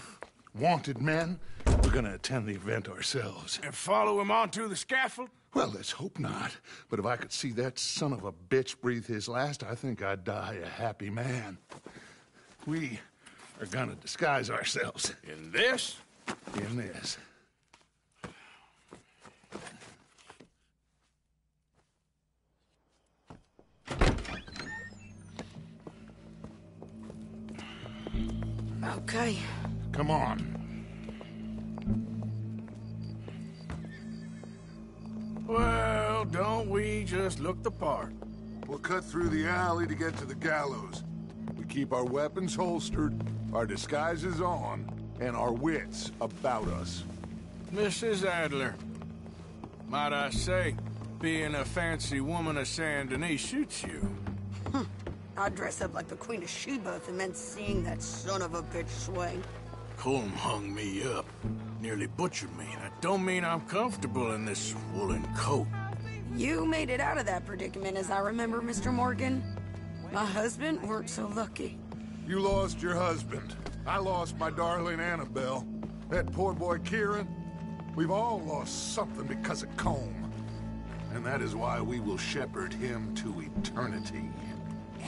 wanted men, we're gonna attend the event ourselves. And follow him onto the scaffold? Well, let's hope not. But if I could see that son of a bitch breathe his last, I think I'd die a happy man. We are gonna disguise ourselves. In this? In this. Okay. Come on. Well, don't we just look the part? We'll cut through the alley to get to the gallows. We keep our weapons holstered, our disguises on, and our wits about us. Mrs. Adler, might I say, being a fancy woman of Saint Denis suits you. I'd dress up like the Queen of Sheba if it meant seeing that son of a bitch swing. Colm hung me up, nearly butchered me. That don't mean I'm comfortable in this woolen coat. You made it out of that predicament, as I remember, Mr. Morgan. My husband weren't so lucky. You lost your husband. I lost my darling Annabelle. That poor boy Kieran. We've all lost something because of Colm. And that is why we will shepherd him to eternity.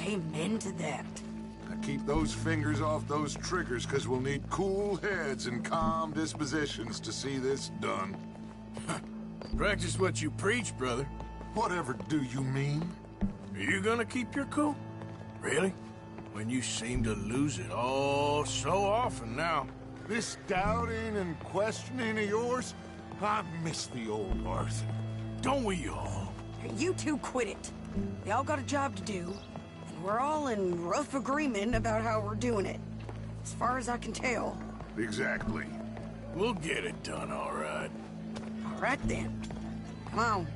Amen to that. I Keep those fingers off those triggers, because we'll need cool heads and calm dispositions to see this done. Practice what you preach, brother. Whatever do you mean? Are you gonna keep your cool? Really? When you seem to lose it all so often now. This doubting and questioning of yours? I miss the old Arthur. Don't we all? Hey, you two quit it. We all got a job to do, and we're all in rough agreement about how we're doing it. As far as I can tell. Exactly. We'll get it done, all right. All right, then. Come on.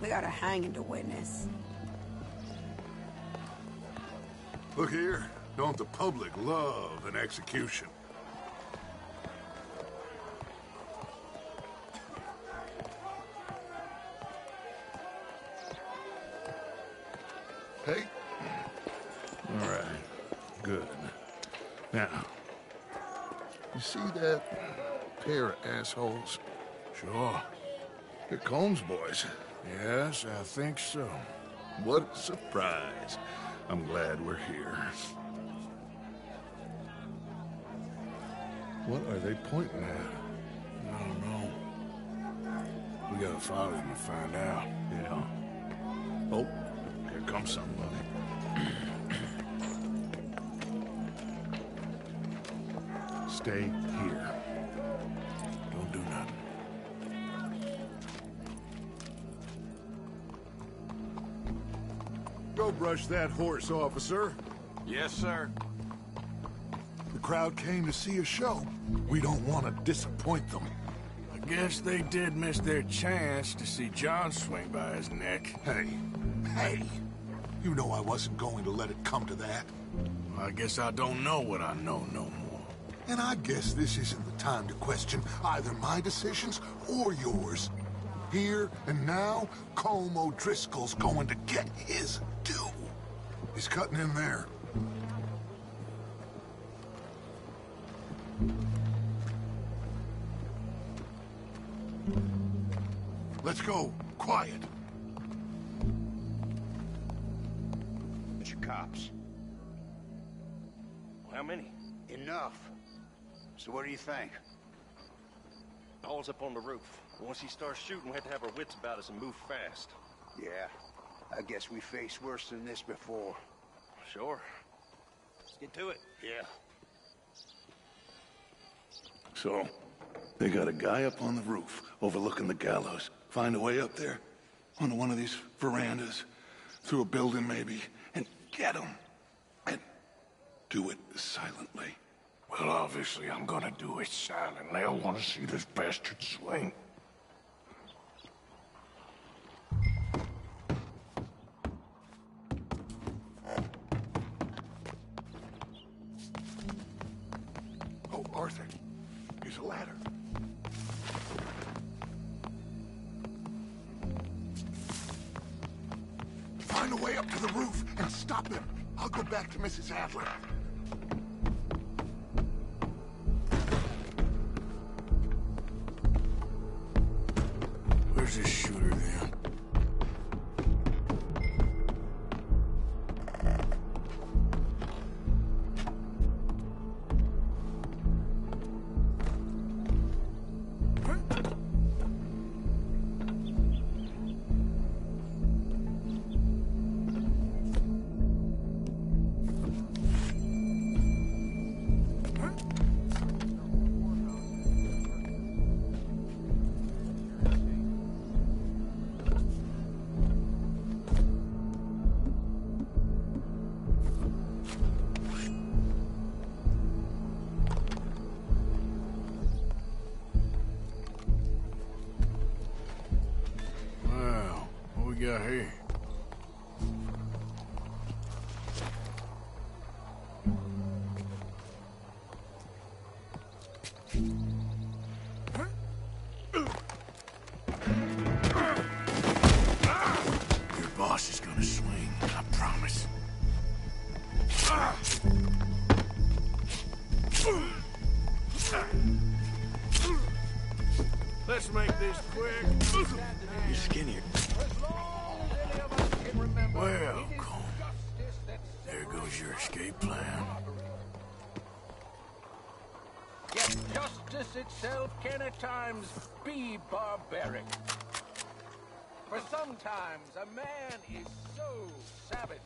We got a hanging to witness. Look here. Don't the public love an execution? Hey? All right. Good. Now, you see that pair of assholes? Sure. They're Combs boys. Yes, I think so. What a surprise. I'm glad we're here. What are they pointing at? I don't know. We gotta follow them and find out. Yeah. Oh, here comes somebody. Stay here. Don't do nothing. Go brush that horse, officer. Yes, sir. The crowd came to see a show. We don't want to disappoint them. I guess they did miss their chance to see John swing by his neck. Hey, you know I wasn't going to let it come to that. I guess I don't know what I know no more. And I guess this isn't the time to question either my decisions or yours. Here and now, Colm O'Driscoll's going to get his due. He's cutting in there. Let's go. Quiet. Bunch of cops. Well, how many? Enough. So what do you think? Paul's up on the roof. Once he starts shooting, we have to have our wits about us and move fast. Yeah, I guess we faced worse than this before. Sure. Let's get to it. Yeah. So, they got a guy up on the roof overlooking the gallows. Find a way up there, onto one of these verandas, through a building maybe, and get him. And do it silently. Well, obviously I'm gonna do it silently. I want to see this bastard swing. Oh, Arthur, here's a ladder. Find a way up to the roof and stop him. I'll go back to Mrs. Adler. Where's this shooter then? Got here? Your boss is gonna swing, I promise. Let's make this quick. You're skinnier. itself can at times be barbaric. For sometimes a man is so savage,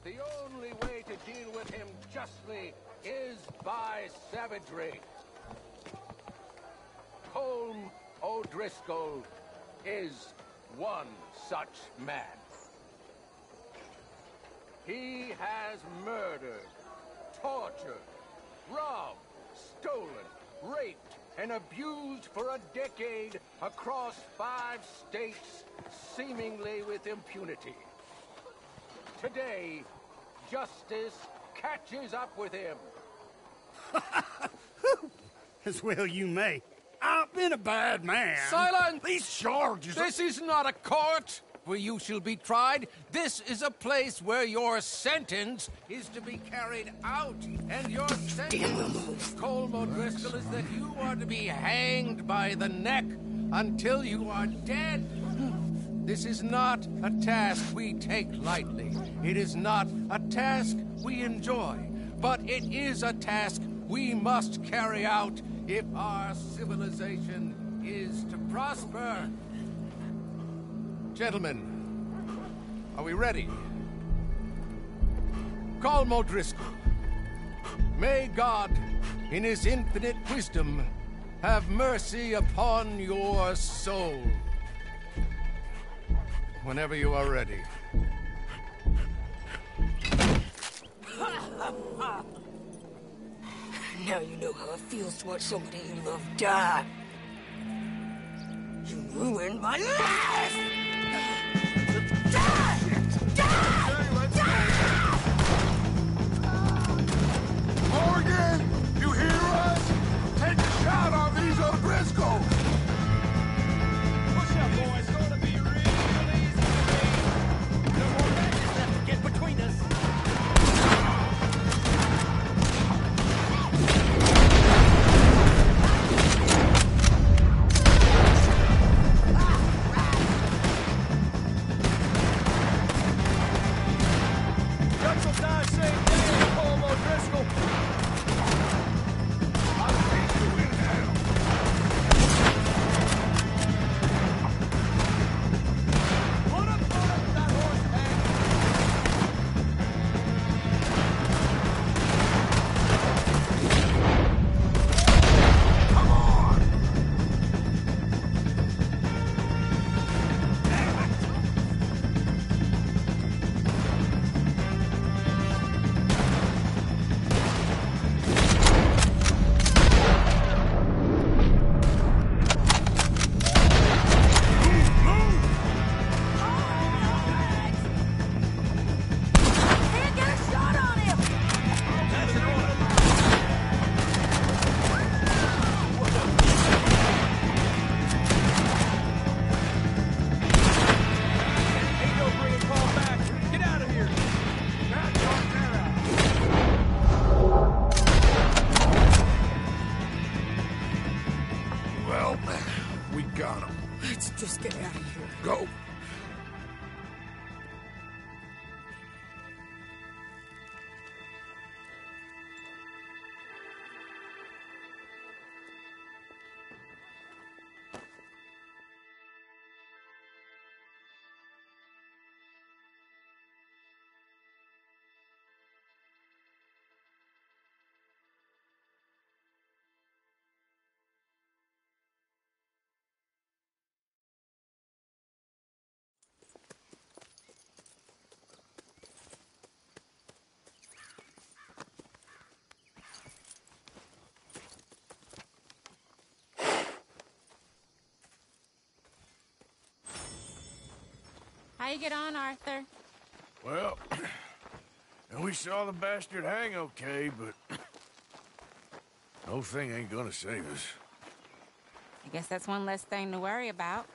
the only way to deal with him justly is by savagery. Colm O'Driscoll is one such man. He has murdered, tortured, robbed, stolen, raped, and abused for a decade across 5 states, seemingly with impunity. Today, justice catches up with him. As well you may. I've been a bad man. Silence! These charges This is not a court where you shall be tried. This is a place where your sentence is to be carried out. And your sentence, Colm O'Driscoll, is that you are to be hanged by the neck until you are dead. This is not a task we take lightly. It is not a task we enjoy. But it is a task we must carry out if our civilization is to prosper. Gentlemen, are we ready? Colm O'Driscoll, may God, in his infinite wisdom, have mercy upon your soul. Whenever you are ready. Now you know how it feels to watch somebody you love die. You ruined my life! Die! Die! Die! Morgan! You hear us? Take a shot on these O'Driscolls! Push up, boys. It's gonna be real easy to be. No more matches left to get between us. Just get out of here. Go. How you get on, Arthur? Well, and we saw the bastard hang okay, but no thing ain't gonna save us. I guess that's one less thing to worry about.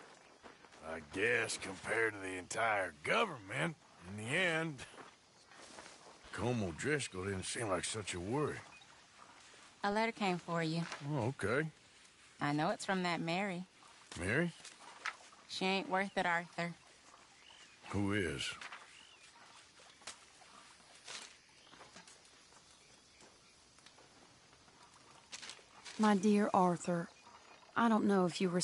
I guess compared to the entire government, in the end, Colm O'Driscoll didn't seem like such a worry. A letter came for you. Oh, okay. I know it's from that Mary. Mary? She ain't worth it, Arthur. Who is? My dear Arthur, I don't know if you were...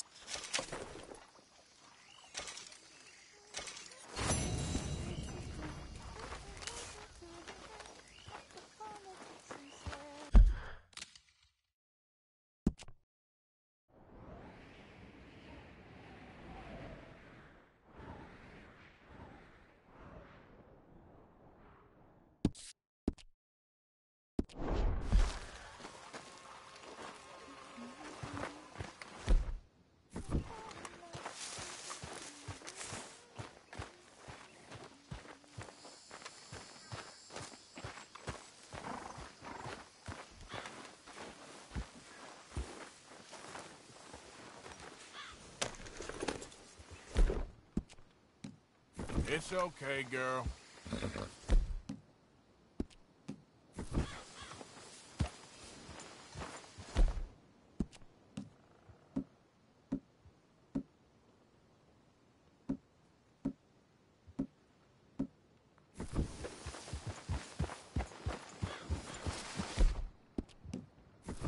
It's okay, girl.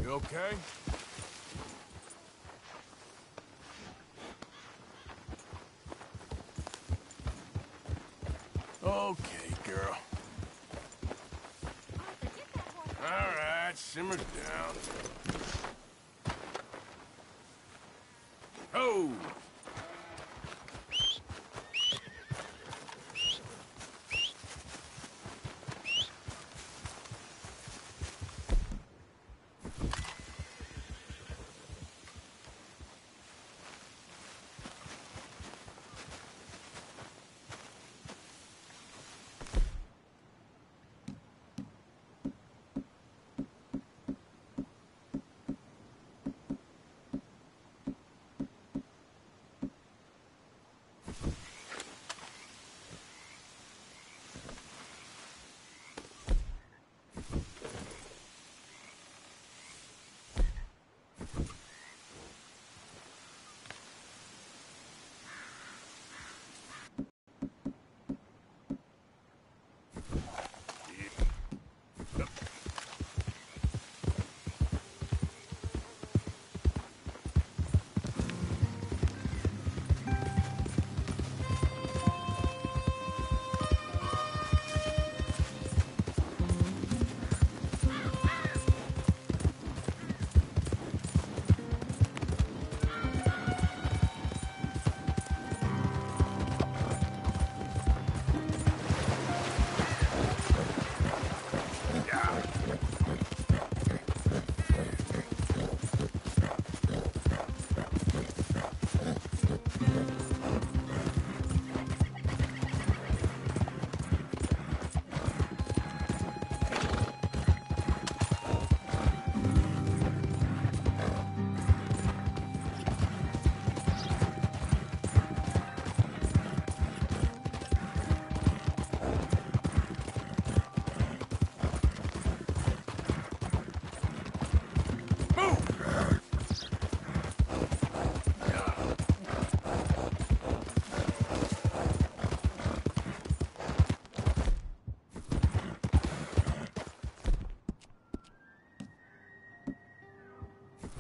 You okay? Okay, girl. All right, simmer down. Oh!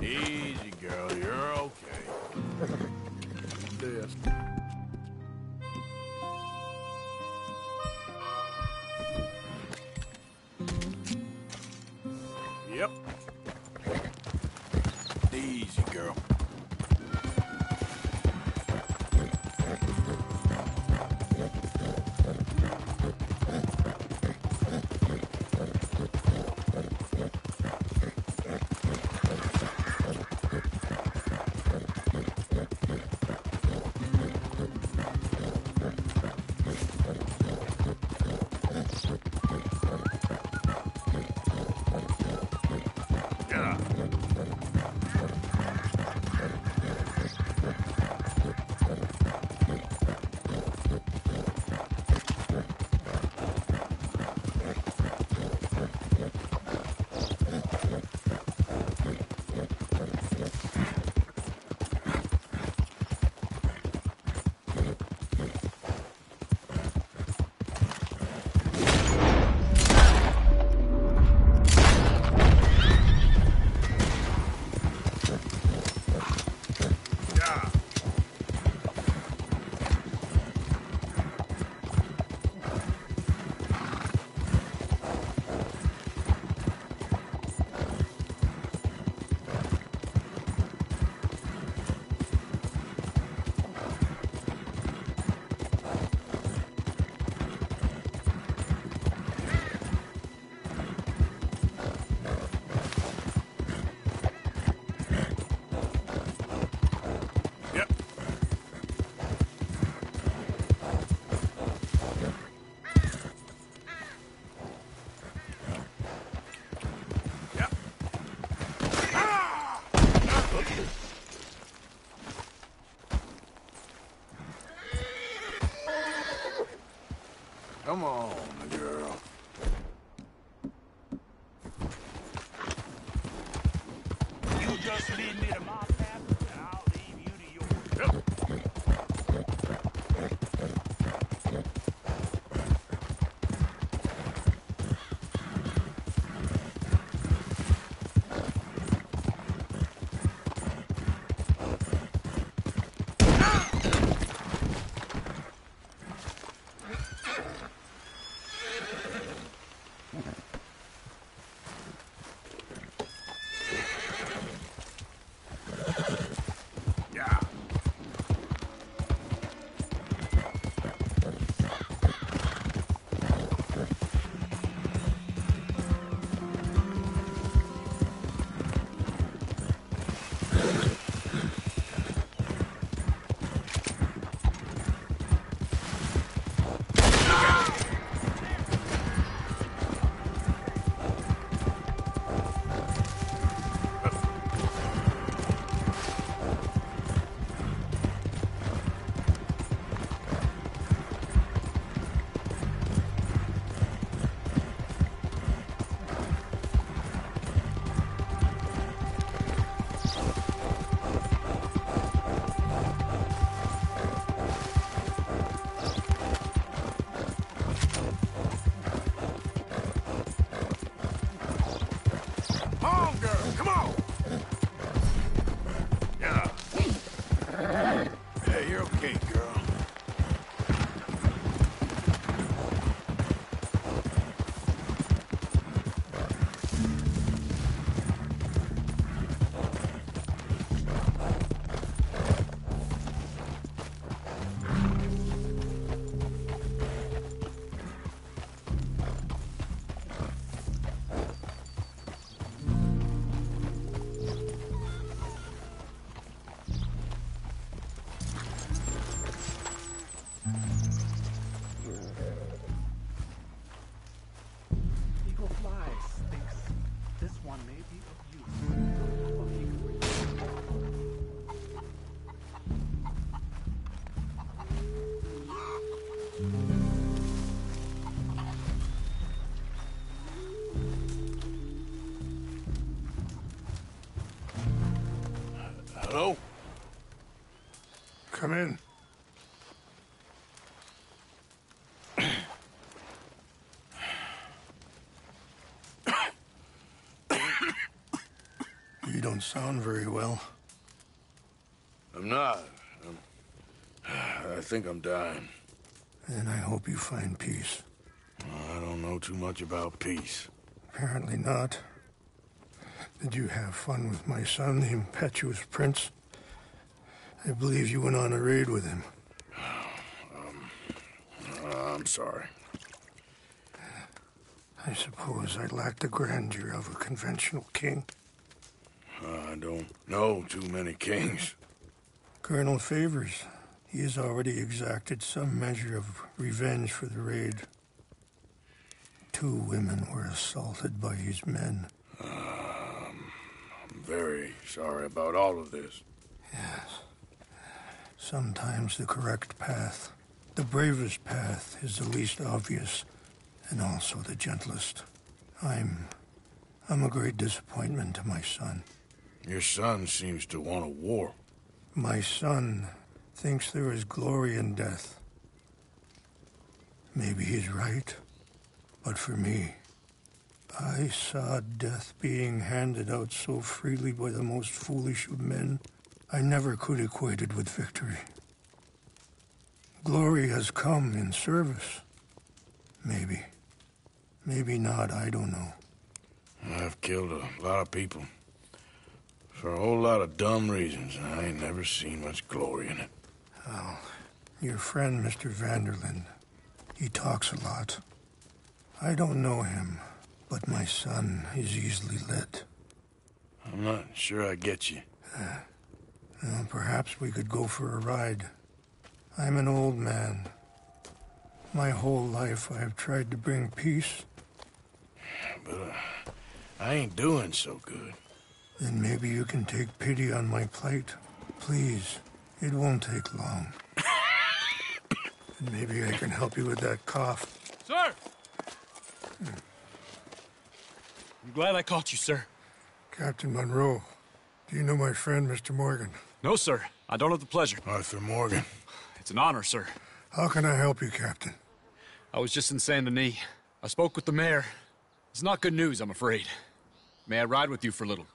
Easy, girl. You're okay. This. Yep. Easy, girl. Come on, girl. You just lead me to my path, and I'll leave you to yours. Yep. Hello? Come in. You don't sound very well. I'm not. I think I'm dying. And I hope you find peace. I don't know too much about peace. Apparently not. Did you have fun with my son, the impetuous prince? I believe you went on a raid with him. I'm sorry. I suppose I lack the grandeur of a conventional king. I don't know too many kings. Colonel Favors. He has already exacted some measure of revenge for the raid. 2 women were assaulted by his men. I'm very sorry about all of this. Yes. Sometimes the correct path, the bravest path, is the least obvious, and also the gentlest. I'm a great disappointment to my son. Your son seems to want a war. My son thinks there is glory in death. Maybe he's right, but for me, I saw death being handed out so freely by the most foolish of men, I never could equate it with victory. Glory has come in service. Maybe. Maybe not, I don't know. I've killed a lot of people. For a whole lot of dumb reasons, and I ain't never seen much glory in it. Oh, your friend, Mr. Vanderlyn, he talks a lot. I don't know him, but my son is easily led. I'm not sure I get you. Well, perhaps we could go for a ride. I'm an old man. My whole life I have tried to bring peace. But I ain't doing so good. Then maybe you can take pity on my plight. Please, it won't take long. And maybe I can help you with that cough. Sir! I'm glad I caught you, sir. Captain Monroe, do you know my friend, Mr. Morgan? No, sir. I don't have the pleasure. Arthur Morgan. It's an honor, sir. How can I help you, Captain? I was just in Saint Denis. I spoke with the mayor. It's not good news, I'm afraid. May I ride with you for a little?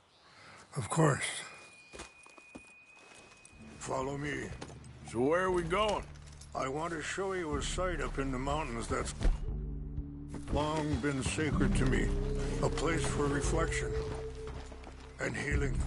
Of course. Follow me. So where are we going? I want to show you a site up in the mountains that's long been sacred to me. A place for reflection and healing.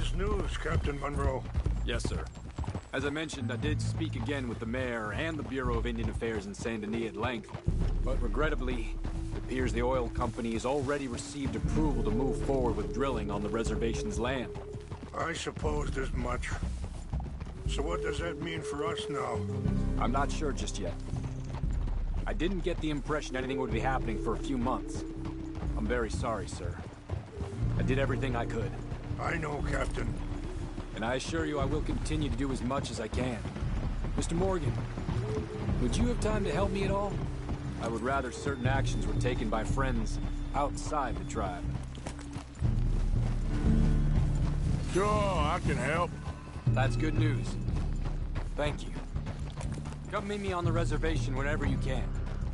this news, Captain Monroe? Yes, sir. As I mentioned, I did speak again with the mayor and the Bureau of Indian Affairs in Saint Denis at length, but regrettably, it appears the oil company has already received approval to move forward with drilling on the reservation's land. I supposed as much. So what does that mean for us now? I'm not sure just yet. I didn't get the impression anything would be happening for a few months. I'm very sorry, sir. I did everything I could. I know, Captain. And I assure you I will continue to do as much as I can. Mr. Morgan, would you have time to help me at all? I would rather certain actions were taken by friends outside the tribe. Sure, I can help. That's good news. Thank you. Come meet me on the reservation whenever you can.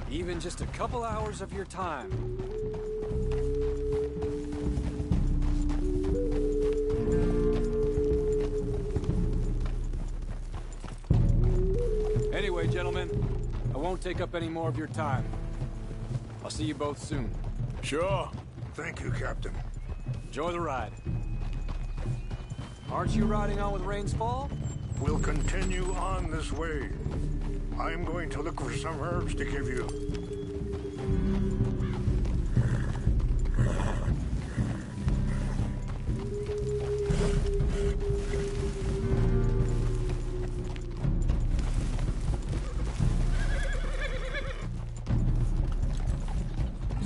Even just a couple hours of your time. Anyway, gentlemen, I won't take up any more of your time. I'll see you both soon. Sure. Thank you, Captain. Enjoy the ride. Aren't you riding on with Rains Fall? We'll continue on this way. I'm going to look for some herbs to give you.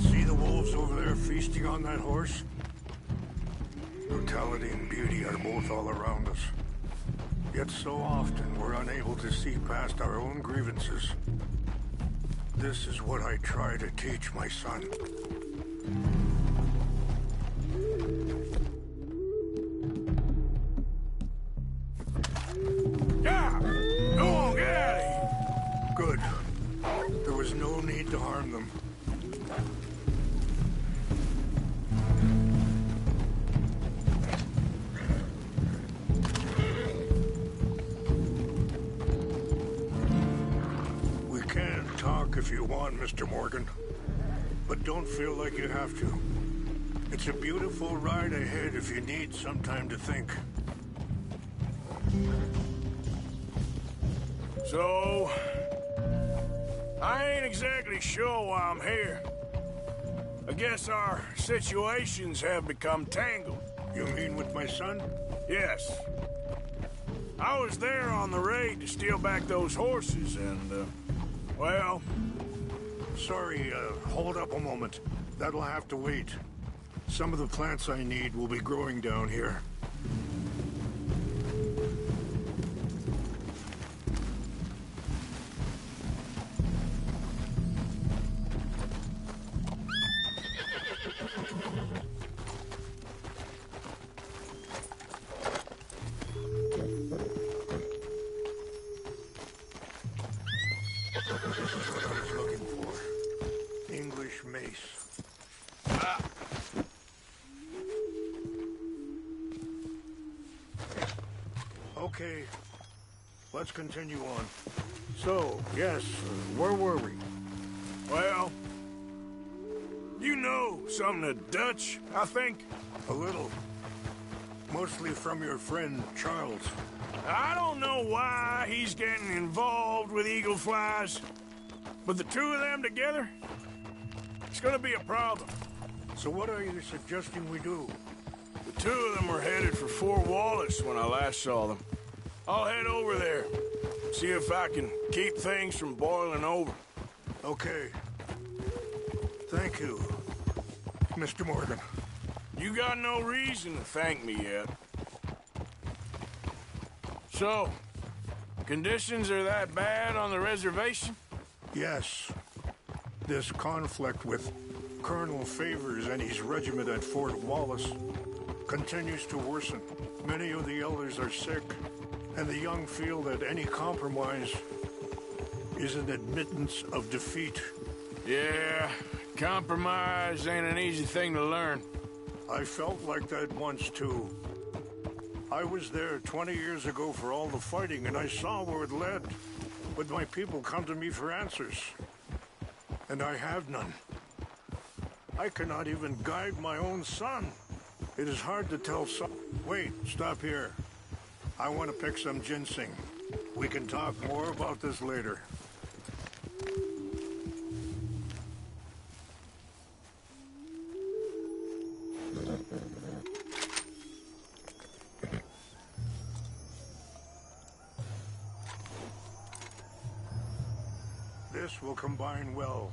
See the wolves over there feasting on that horse? Brutality and beauty are both all around us. Yet so often we're unable to see past our own grievances. This is what I try to teach my son. Yeah! Go on, get out of here! Good. There was no need to harm them. If you want, Mr. Morgan. But don't feel like you have to. It's a beautiful ride ahead if you need some time to think. So, I ain't exactly sure why I'm here. I guess our situations have become tangled. You mean with my son? Yes. I was there on the raid to steal back those horses and, well... Sorry, hold up a moment. That'll have to wait. Some of the plants I need will be growing down here. Okay, let's continue on. So, yes, where were we? Well, you know something of Dutch, I think? A little. Mostly from your friend, Charles. I don't know why he's getting involved with eagle flies, but the two of them together, it's gonna be a problem. So what are you suggesting we do? The two of them were headed for Fort Wallace when I last saw them. I'll head over there, see if I can keep things from boiling over. Okay. Thank you, Mr. Morgan. You got no reason to thank me yet. So, conditions are that bad on the reservation? Yes. This conflict with Colonel Favors and his regiment at Fort Wallace continues to worsen. Many of the elders are sick, and the young feel that any compromise is an admittance of defeat. Yeah, compromise ain't an easy thing to learn. I felt like that once, too. I was there 20 years ago for all the fighting, and I saw where it led. But my people come to me for answers, and I have none. I cannot even guide my own son. It is hard to tell some... Wait, stop here. I want to pick some ginseng. We can talk more about this later. This will combine well.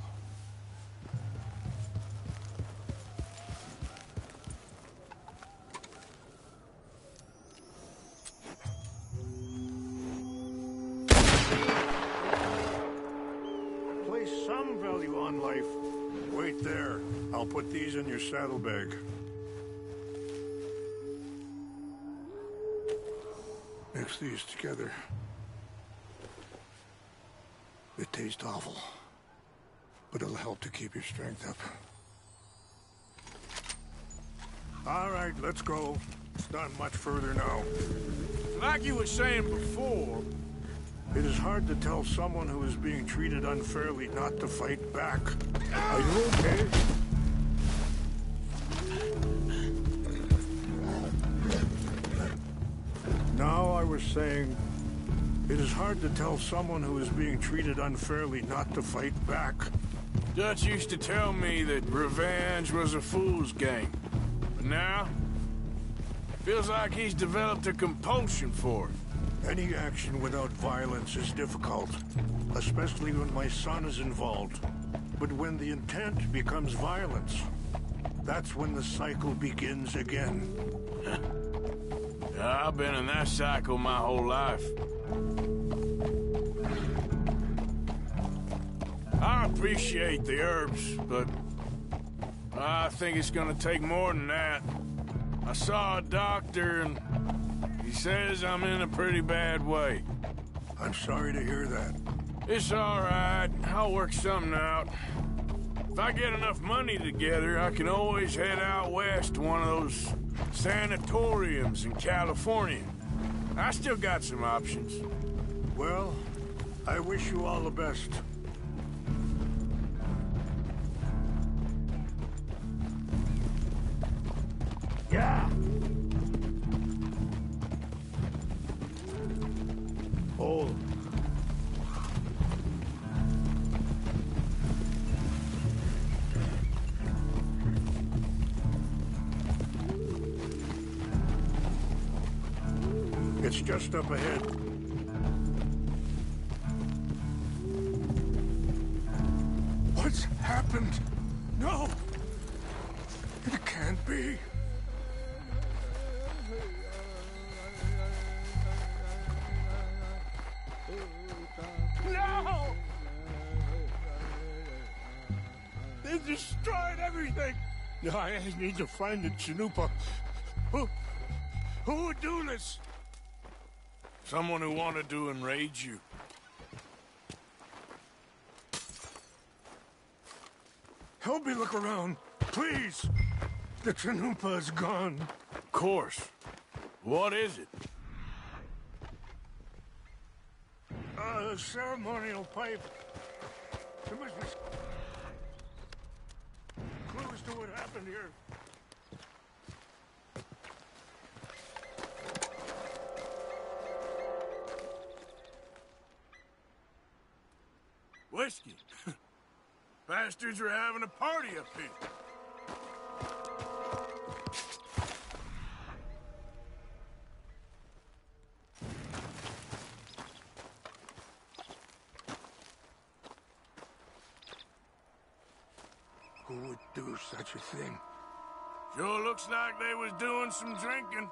Place some value on life. Wait there. I'll put these in your saddlebag. Mix these together. It tastes awful, but it'll help to keep your strength up. All right, let's go. It's not much further now. Like you were saying before, it is hard to tell someone who is being treated unfairly not to fight back. Are you okay? Now I was saying, it is hard to tell someone who is being treated unfairly not to fight back. Dutch used to tell me that revenge was a fool's game. But now, feels like he's developed a compulsion for it. Any action without violence is difficult, especially when my son is involved. But when the intent becomes violence, that's when the cycle begins again. I've been in that cycle my whole life. I appreciate the herbs, but I think it's gonna take more than that. I saw a doctor and he says I'm in a pretty bad way. I'm sorry to hear that. It's all right. I'll work something out. If I get enough money together, I can always head out west to one of those sanatoriums in California. I still got some options. Well, I wish you all the best. Yeah! Oh. It's just up ahead. What's happened? No! It can't be. No! They destroyed everything! I need to find the Chanupa. Who would do this? Someone who wanted to enrage you. Help me look around, please. The Chanupa is gone. Of course. What is it? A ceremonial pipe. There must be clues to what happened here. Whiskey. Bastards are having a party up here. Who would do such a thing? Sure looks like they was doing some drinking.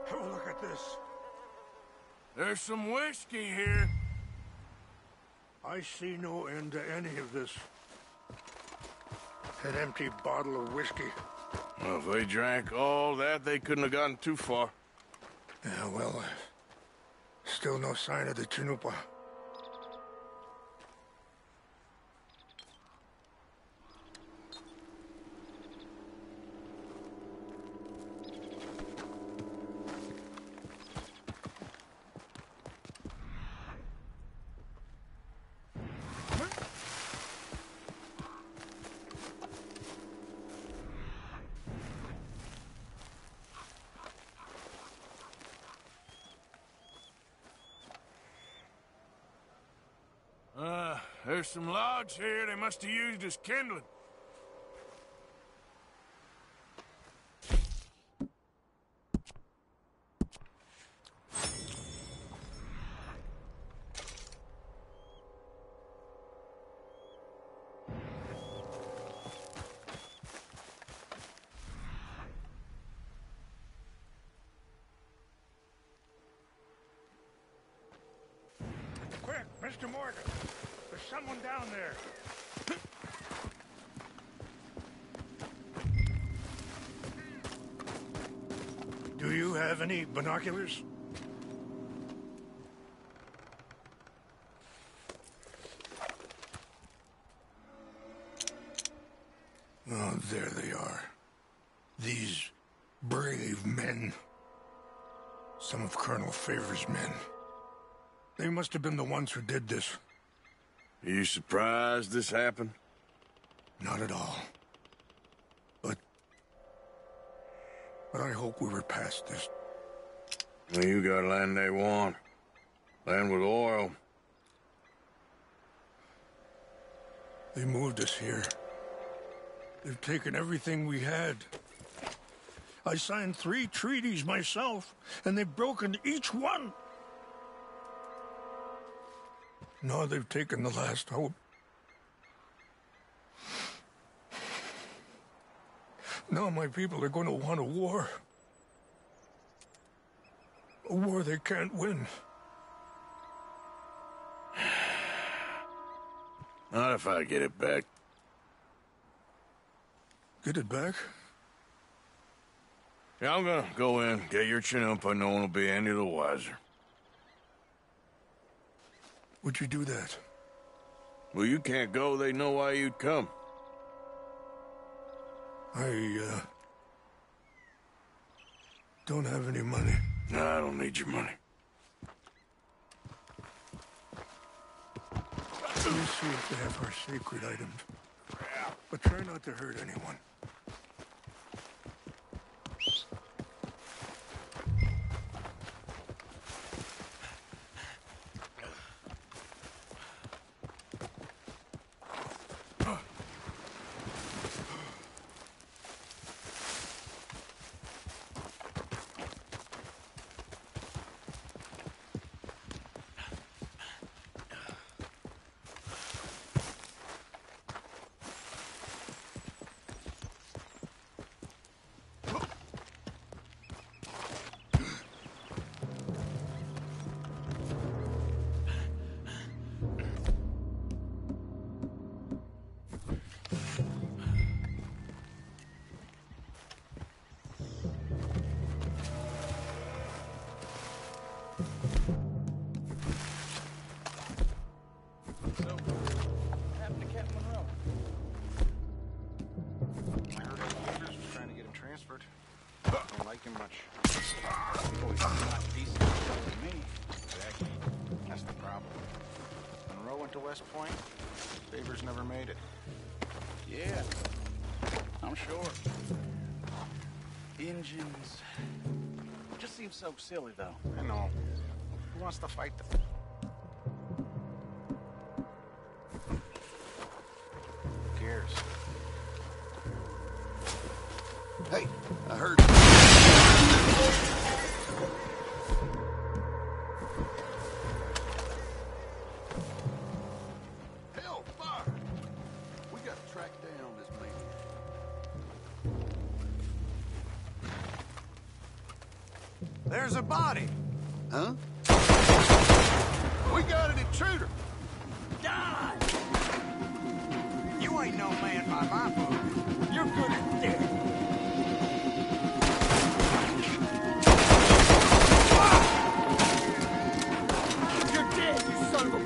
Have a look at this. There's some whiskey here. I see no end to any of this. An empty bottle of whiskey. Well, if they drank all that, they couldn't have gotten too far. Yeah, well, still no sign of the Chanupa. There's some logs here they must have used as kindling. Quick, Mr. Morgan. There's someone down there. Do you have any binoculars? Oh, there they are. These brave men. Some of Colonel Favor's men. They must have been the ones who did this. Are you surprised this happened? Not at all. But I hope we were past this. Well, you got land they want. Land with oil. They moved us here. They've taken everything we had. I signed 3 treaties myself, and they've broken each one. Now they've taken the last hope. Now my people are going to want a war. A war they can't win. Not if I get it back. Get it back? Yeah, I'm gonna go in, get your Chinoopa, and no one will be any the wiser. Would you do that? Well, you can't go. They know why you'd come. I don't have any money. No, I don't need your money. Let me see if they have our sacred items. But try not to hurt anyone. Point, Favors never made it. Yeah, I'm sure. Engines. Just seems so silly, though. I know. Who wants to fight them? Who cares? Hey, I heard... There's a body. Huh? We got an intruder. Die! You ain't no man by my book. You're good at this. You're dead, you son of a...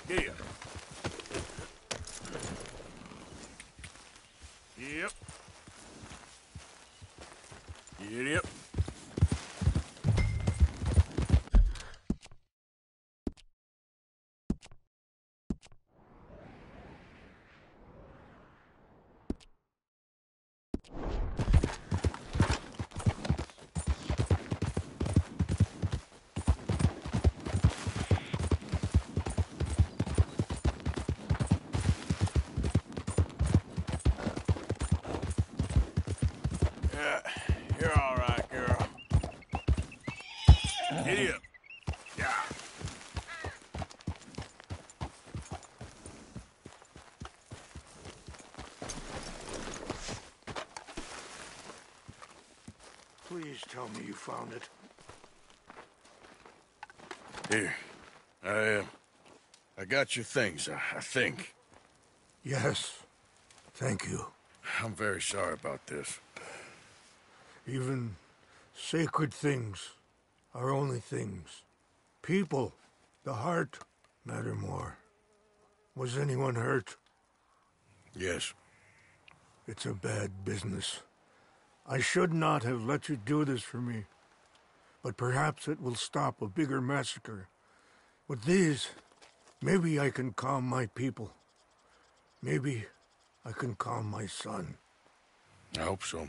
Here. Yep. Yep. You're all right, girl. Giddy up. Yeah. Please tell me you found it. Here. I got your things, I think. Yes. Thank you. I'm very sorry about this. Even sacred things are only things. People, the heart, matter more. Was anyone hurt? Yes. It's a bad business. I should not have let you do this for me. But perhaps it will stop a bigger massacre. With these, maybe I can calm my people. Maybe I can calm my son. I hope so.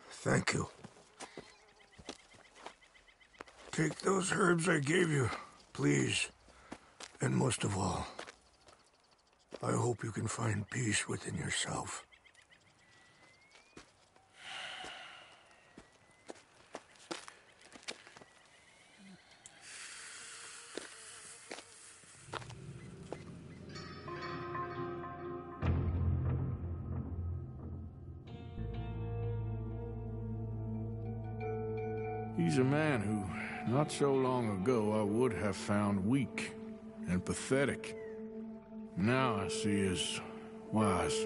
Thank you. Take those herbs I gave you, please. And most of all, I hope you can find peace within yourself. He's a man who, not so long ago, I would have found weak and pathetic. Now I see as wise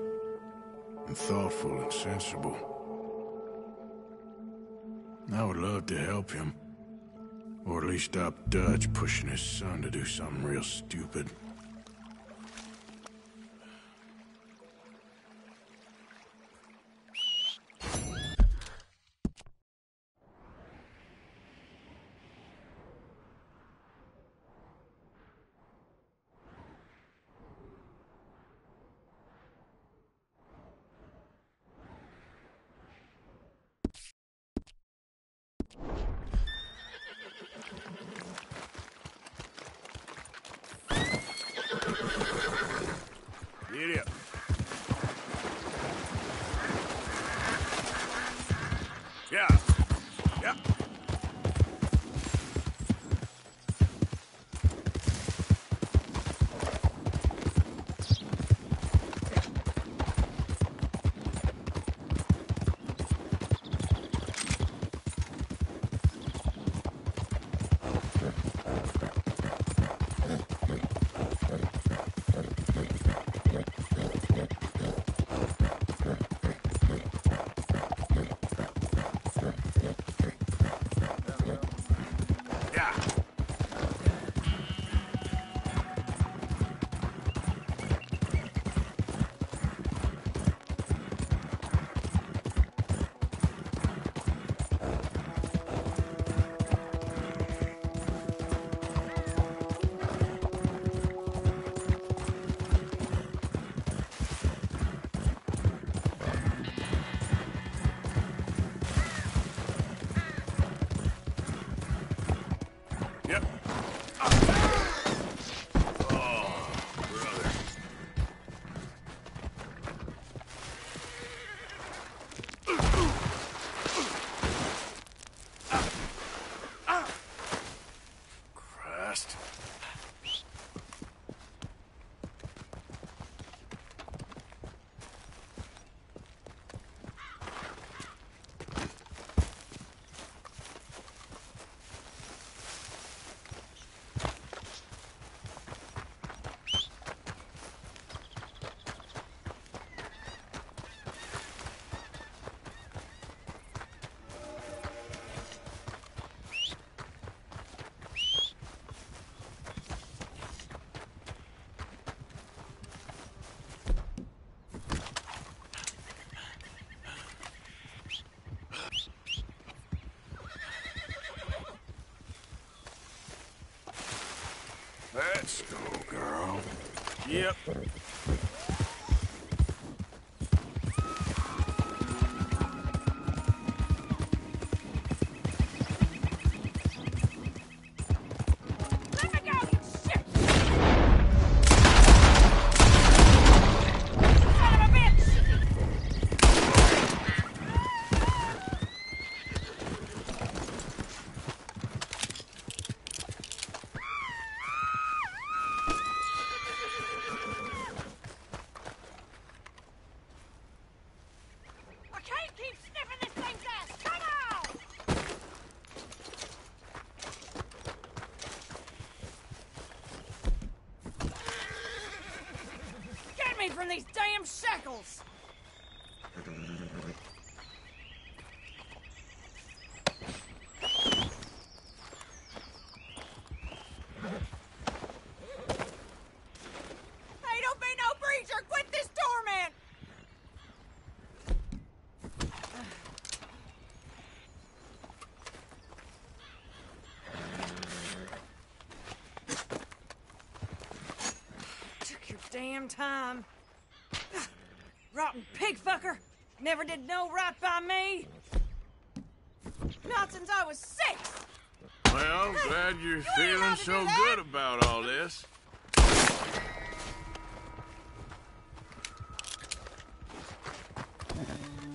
and thoughtful and sensible. I would love to help him, or at least stop Dutch pushing his son to do something real stupid. Get up. Yeah. Yeah. Yep. Oh, brother. Christ. Let's go, girl. Yep. From these damn shackles! Hey, don't be no breacher! Quit this torment! Took your damn time. Rotten pig fucker! Never did no right by me! Not since I was 6! Well, I'm glad you're feeling so good about all this.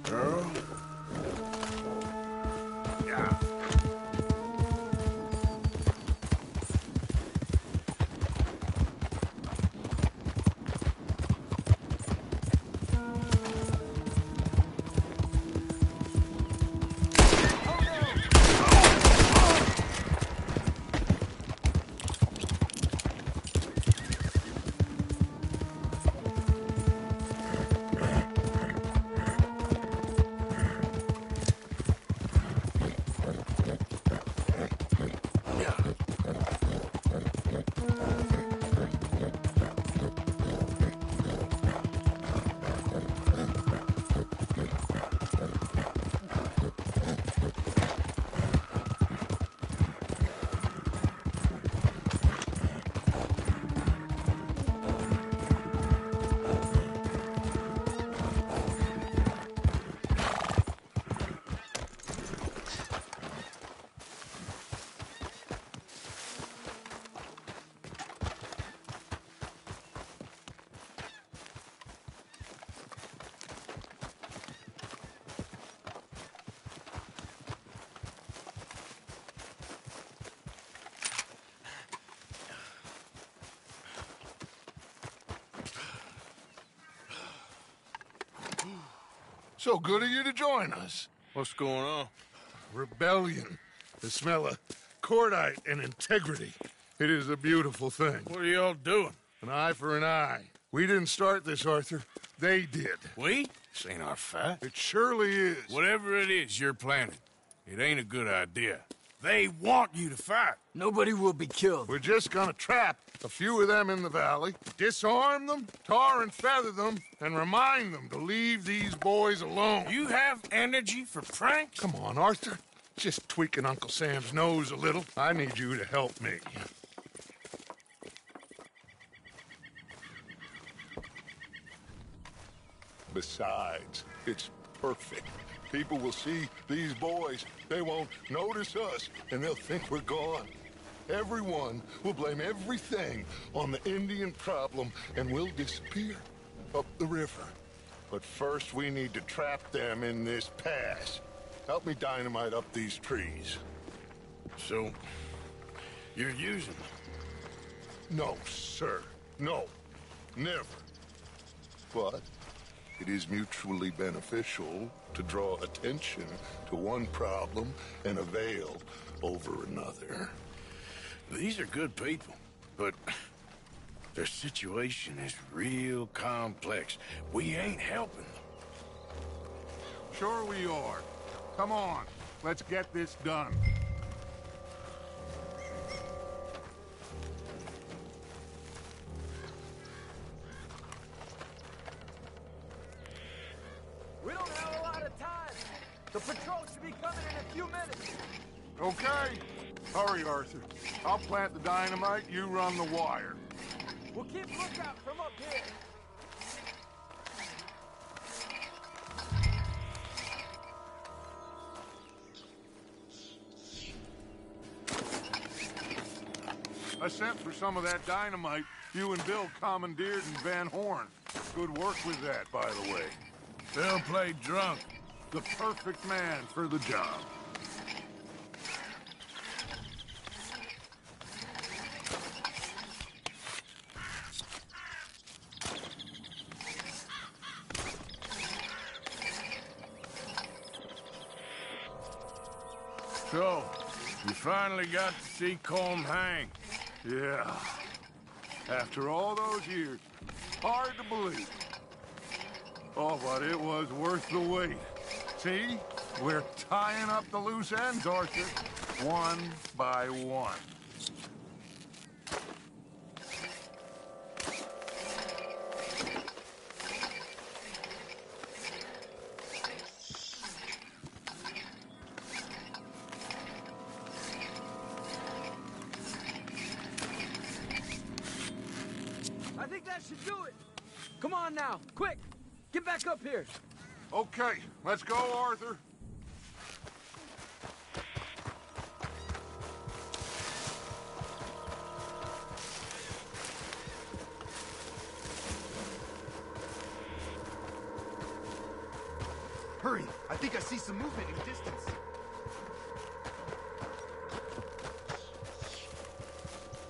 Girl? Yeah. So good of you to join us. What's going on? Rebellion. The smell of cordite and integrity. It is a beautiful thing. What are y'all doing? An eye for an eye. We didn't start this, Arthur. They did. We? This ain't our fight. It surely is. Whatever it is you're planning, it ain't a good idea. They want you to fight. Nobody will be killed. We're just gonna trap a few of them in the valley, disarm them, tar and feather them, and remind them to leave these boys alone. You have energy for pranks? Come on, Arthur. Just tweaking Uncle Sam's nose a little. I need you to help me. Besides, it's perfect. People will see these boys. They won't notice us, and they'll think we're gone. Everyone will blame everything on the Indian problem, and we'll disappear up the river. But first, we need to trap them in this pass. Help me dynamite up these trees. So, you're using them? No, sir. No. Never. But it is mutually beneficial to draw attention to one problem and avail over another. These are good people, but their situation is real complex. We ain't helping them. Sure we are. Come on, let's get this done. We don't have a lot of time. The patrol should be coming in a few minutes. Okay. Hurry, Arthur. I'll plant the dynamite, you run the wire. We'll keep lookout from up here. I sent for some of that dynamite you and Bill commandeered in Van Horn. Good work with that, by the way. Bill played drunk. The perfect man for the job. So, you finally got to see Colm hang. Yeah. After all those years, hard to believe. Oh, but it was worth the wait. See? We're tying up the loose ends, Arthur. One by one. I think that should do it. Come on now, quick! Get back up here. Okay, let's go, Arthur. Hurry! I think I see some movement in the distance.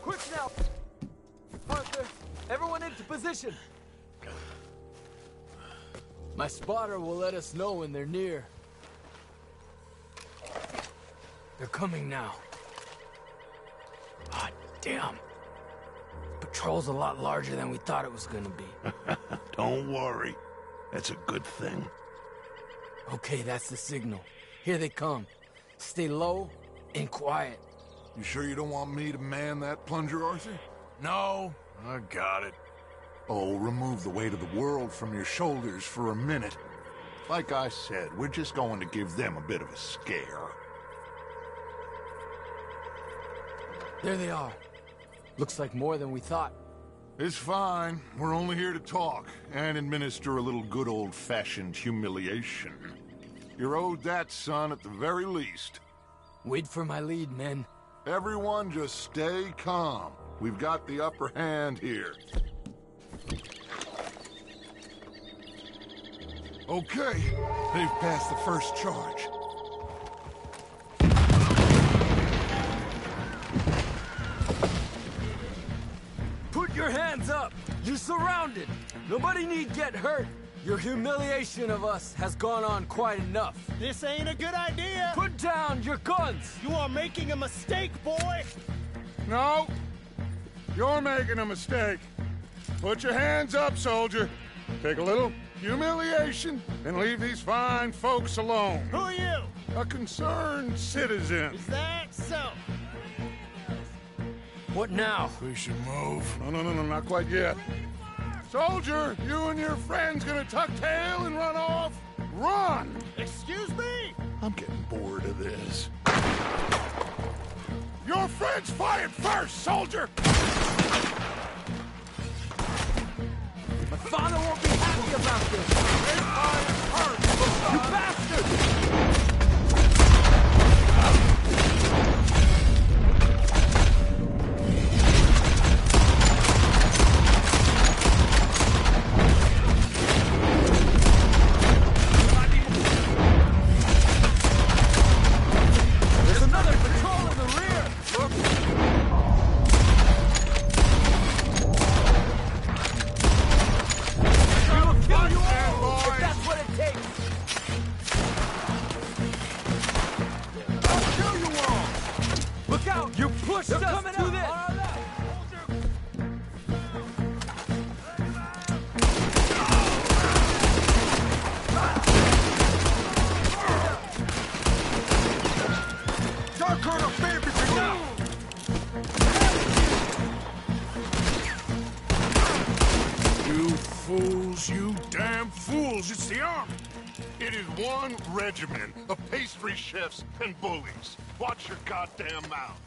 Quick now! Arthur, everyone into position. My spotter will let us know when they're near. They're coming now. Ah, damn. Patrol's a lot larger than we thought it was gonna be. Don't worry. That's a good thing. Okay, that's the signal. Here they come. Stay low and quiet. You sure you don't want me to man that plunger, Arthur? No, I got it. Oh, remove the weight of the world from your shoulders for a minute. Like I said, we're just going to give them a bit of a scare. There they are. Looks like more than we thought. It's fine. We're only here to talk and administer a little good old-fashioned humiliation. You're owed that, son, at the very least. Wait for my lead, men. Everyone just stay calm. We've got the upper hand here. Okay, they've passed the first charge. Put your hands up! You're surrounded! Nobody need get hurt! Your humiliation of us has gone on quite enough. This ain't a good idea! Put down your guns! You are making a mistake, boy! No, you're making a mistake. Put your hands up, soldier. Take a little humiliation and leave these fine folks alone. Who are you? A concerned citizen. Is that so? What now? We should move. No, not quite yet. Soldier, you and your friends gonna tuck tail and run off? Run! Excuse me? I'm getting bored of this. Your friends fired first, soldier! My father won't be happy about this! They fired first! You bastard! There's another patrol in the rear! Look! Kill you all, if that's what it takes. I'll kill you all. Look out! You pushed us coming to this. Dark Colonel Infantry now! You fools, you damn fools, it's the army. It is one regiment of pastry chefs and bullies. Watch your goddamn mouth.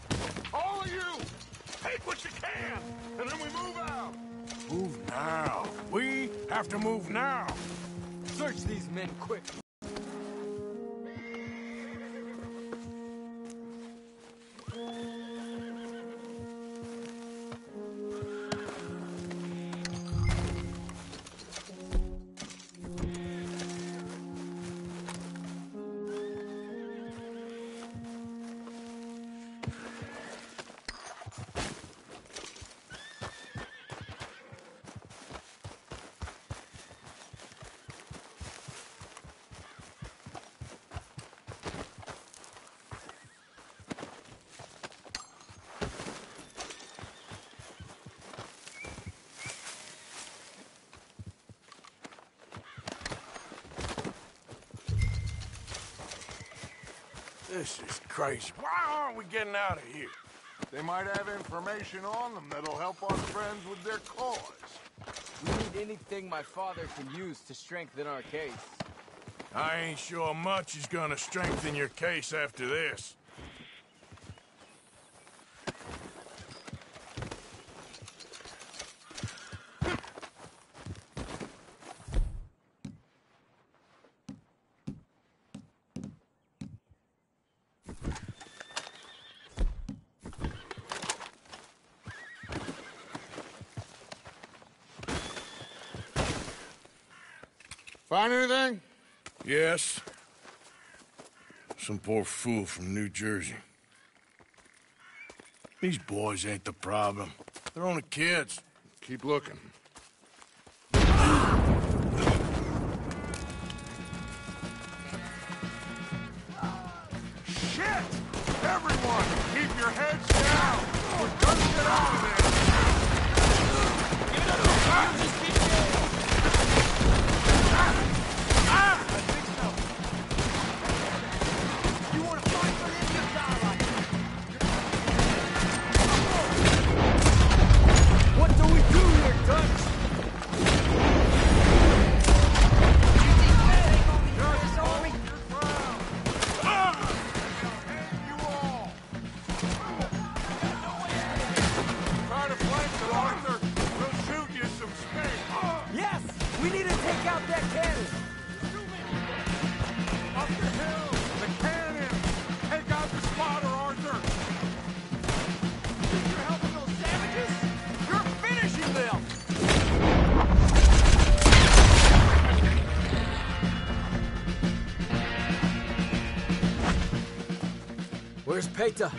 All of you! Take what you can, and then we move out! Move now. We have to move now. Search these men quick. This is crazy. Why aren't we getting out of here? They might have information on them that'll help our friends with their cause. We need anything my father can use to strengthen our case. I ain't sure much is gonna strengthen your case after this. Find anything? Yes. Some poor fool from New Jersey. These boys ain't the problem. They're only kids. Keep looking. Shit! Everyone, keep your heads down! We're gonna get out of there! Give it up! Just keep going! I think so. You want to fight for them? You die like it. What do we do here, Dutch? You think that ain't gonna be this army? Try to flank it, Arthur. We'll shoot you some space. Yes! We need to take out that cannon! Up the hill! The cannon! Take out the spotter, Arthur! You're helping those savages? You're finishing them! Where's Peta?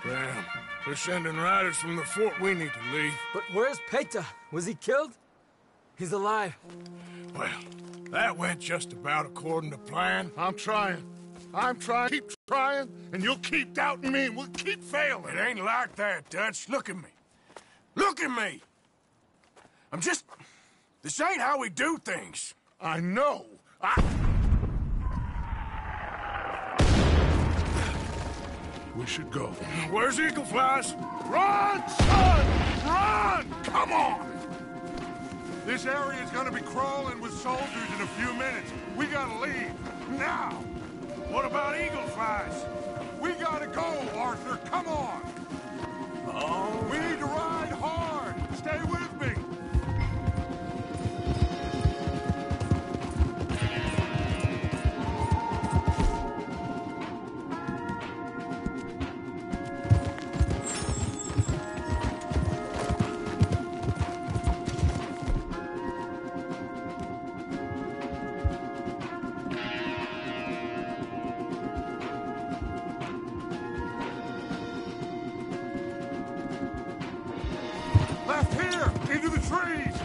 Damn. They're sending riders from the fort. We need to leave. But where's Peta? Was he killed? He's alive. Well, that went just about according to plan. I'm trying. Keep trying, and you'll keep doubting me, and we'll keep failing. It ain't like that, Dutch. Look at me. Look at me! I'm just... This ain't how we do things. I know. We should go. Where's Eagle Flies? Run, son! Run! Come on! This area is gonna be crawling with soldiers in a few minutes. We gotta leave. Now! What about Eagle Flies? We gotta go, Arthur. Come on! Oh. We need to ride hard. Stay with me. Left here! Into the trees!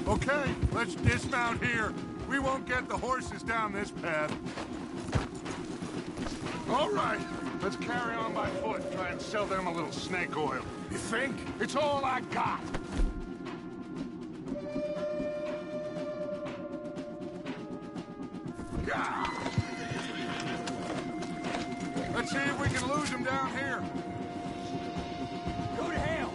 Okay, let's dismount here. We won't get the horses down this path. All right, let's carry on by foot. Try and sell them a little snake oil. You think? It's all I got. Let's see if we can lose him down here. Go to hell!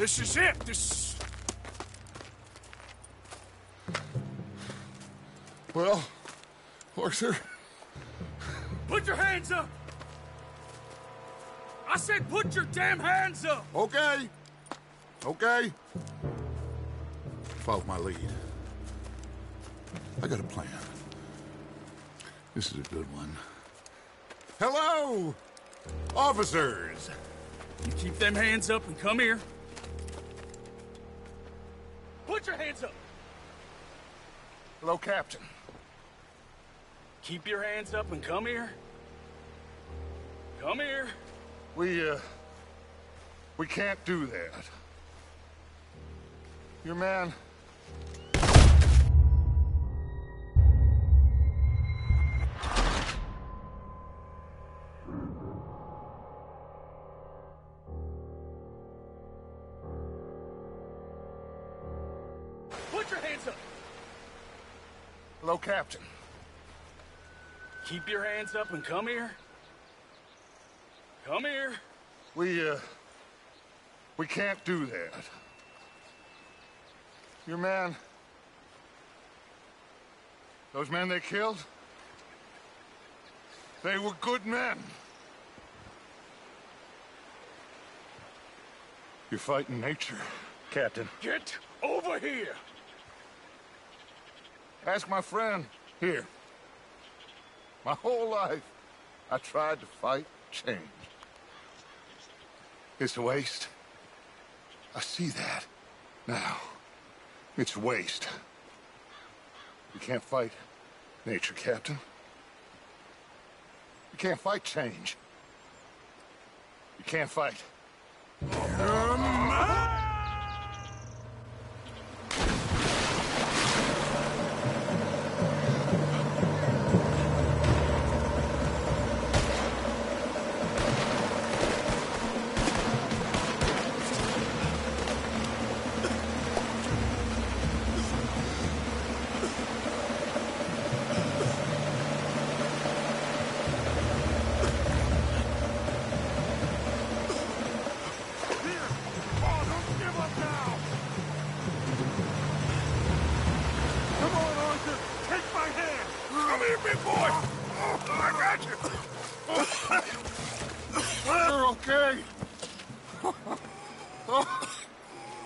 This is it. This... Well, Arthur... Put your hands up! I said put your damn hands up! Okay. Okay. Follow my lead. I got a plan. This is a good one. Hello, officers! You keep them hands up and come here. Put your hands up! Hello, Captain. Keep your hands up and come here. Come here. We can't do that. Your man... Put your hands up! Hello, Captain. Keep your hands up and come here. Come here. We can't do that. Your man... Those men they killed? They were good men. You're fighting nature, Captain. Get over here! Ask my friend here. My whole life, I tried to fight change. It's a waste. I see that now. It's waste. You can't fight nature, Captain. You can't fight change. You can't fight.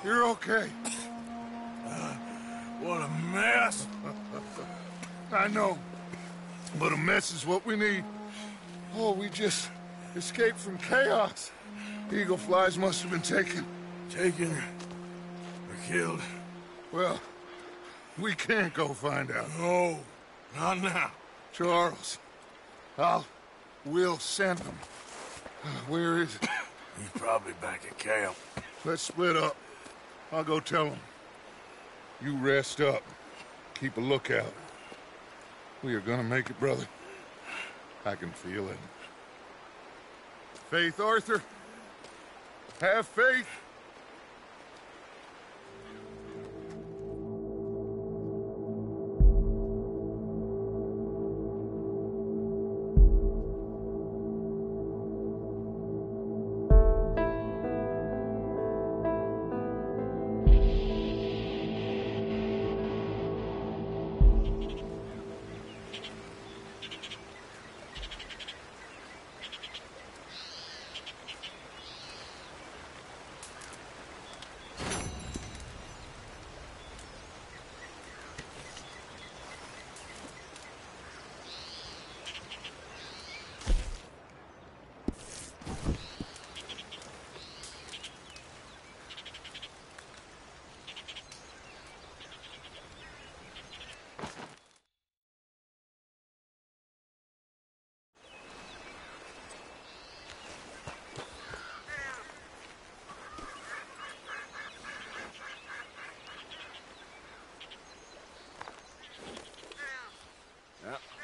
You're okay. What a mess. I know, but a mess is what we need. Oh, we just escaped from chaos. Eagle flies must have been taken. Taken or killed? Well, we can't go find out. No, not now. Charles, we'll send him. Where is it? He's probably back at camp. Let's split up. I'll go tell him. You rest up. Keep a lookout. We are gonna make it, brother. I can feel it. Faith, Arthur. Have faith.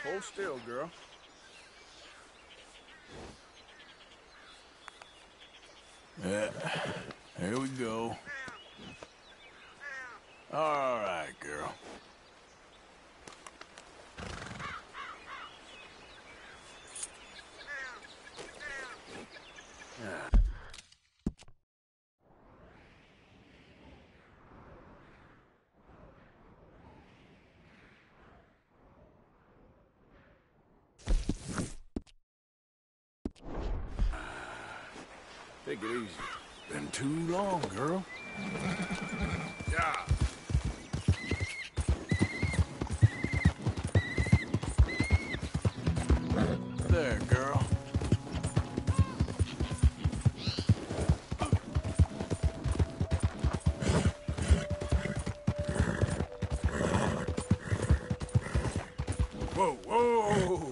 Hold still, girl. Yeah, here we go. All right, girl. Take it easy. Been too long, girl. Yeah. There, girl. Whoa, whoa!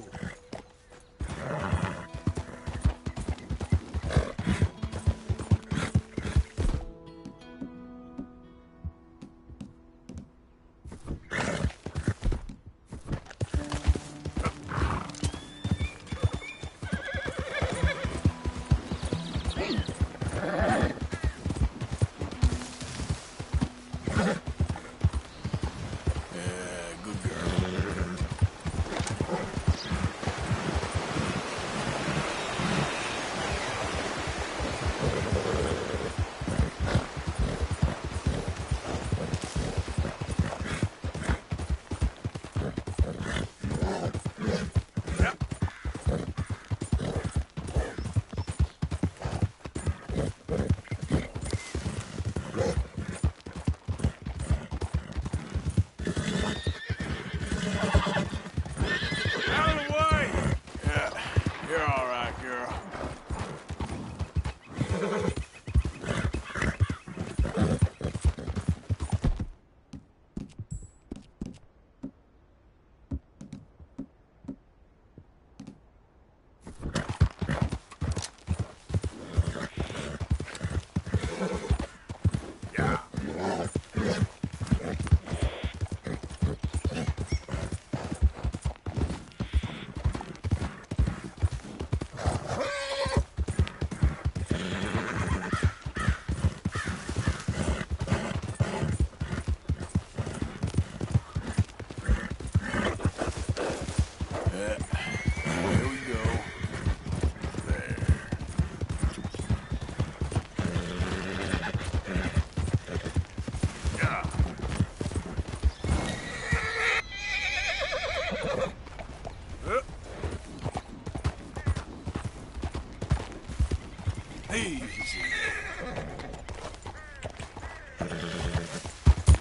Easy.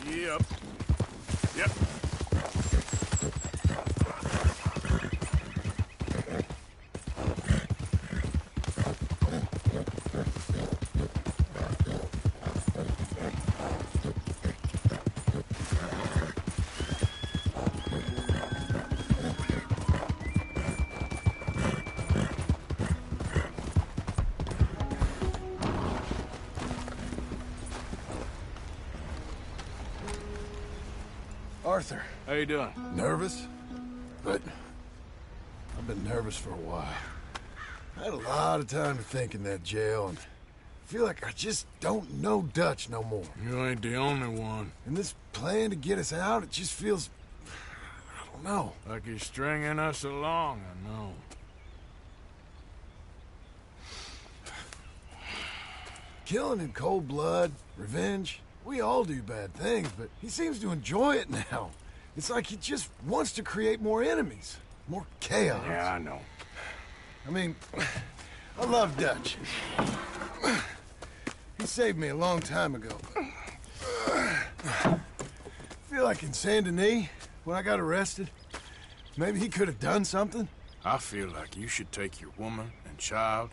Yep. Yep. Arthur. How you doing? Nervous? But I've been nervous for a while. I had a lot of time to think in that jail, and I feel like I just don't know Dutch no more. You ain't the only one. And this plan to get us out, it just feels... I don't know. Like he's stringing us along, I know. Killing in cold blood, revenge... We all do bad things, but he seems to enjoy it now. It's like he just wants to create more enemies, more chaos. Yeah, I know. I mean, I love Dutch. He saved me a long time ago. I feel like in Saint Denis, when I got arrested, maybe he could have done something. I feel like you should take your woman and child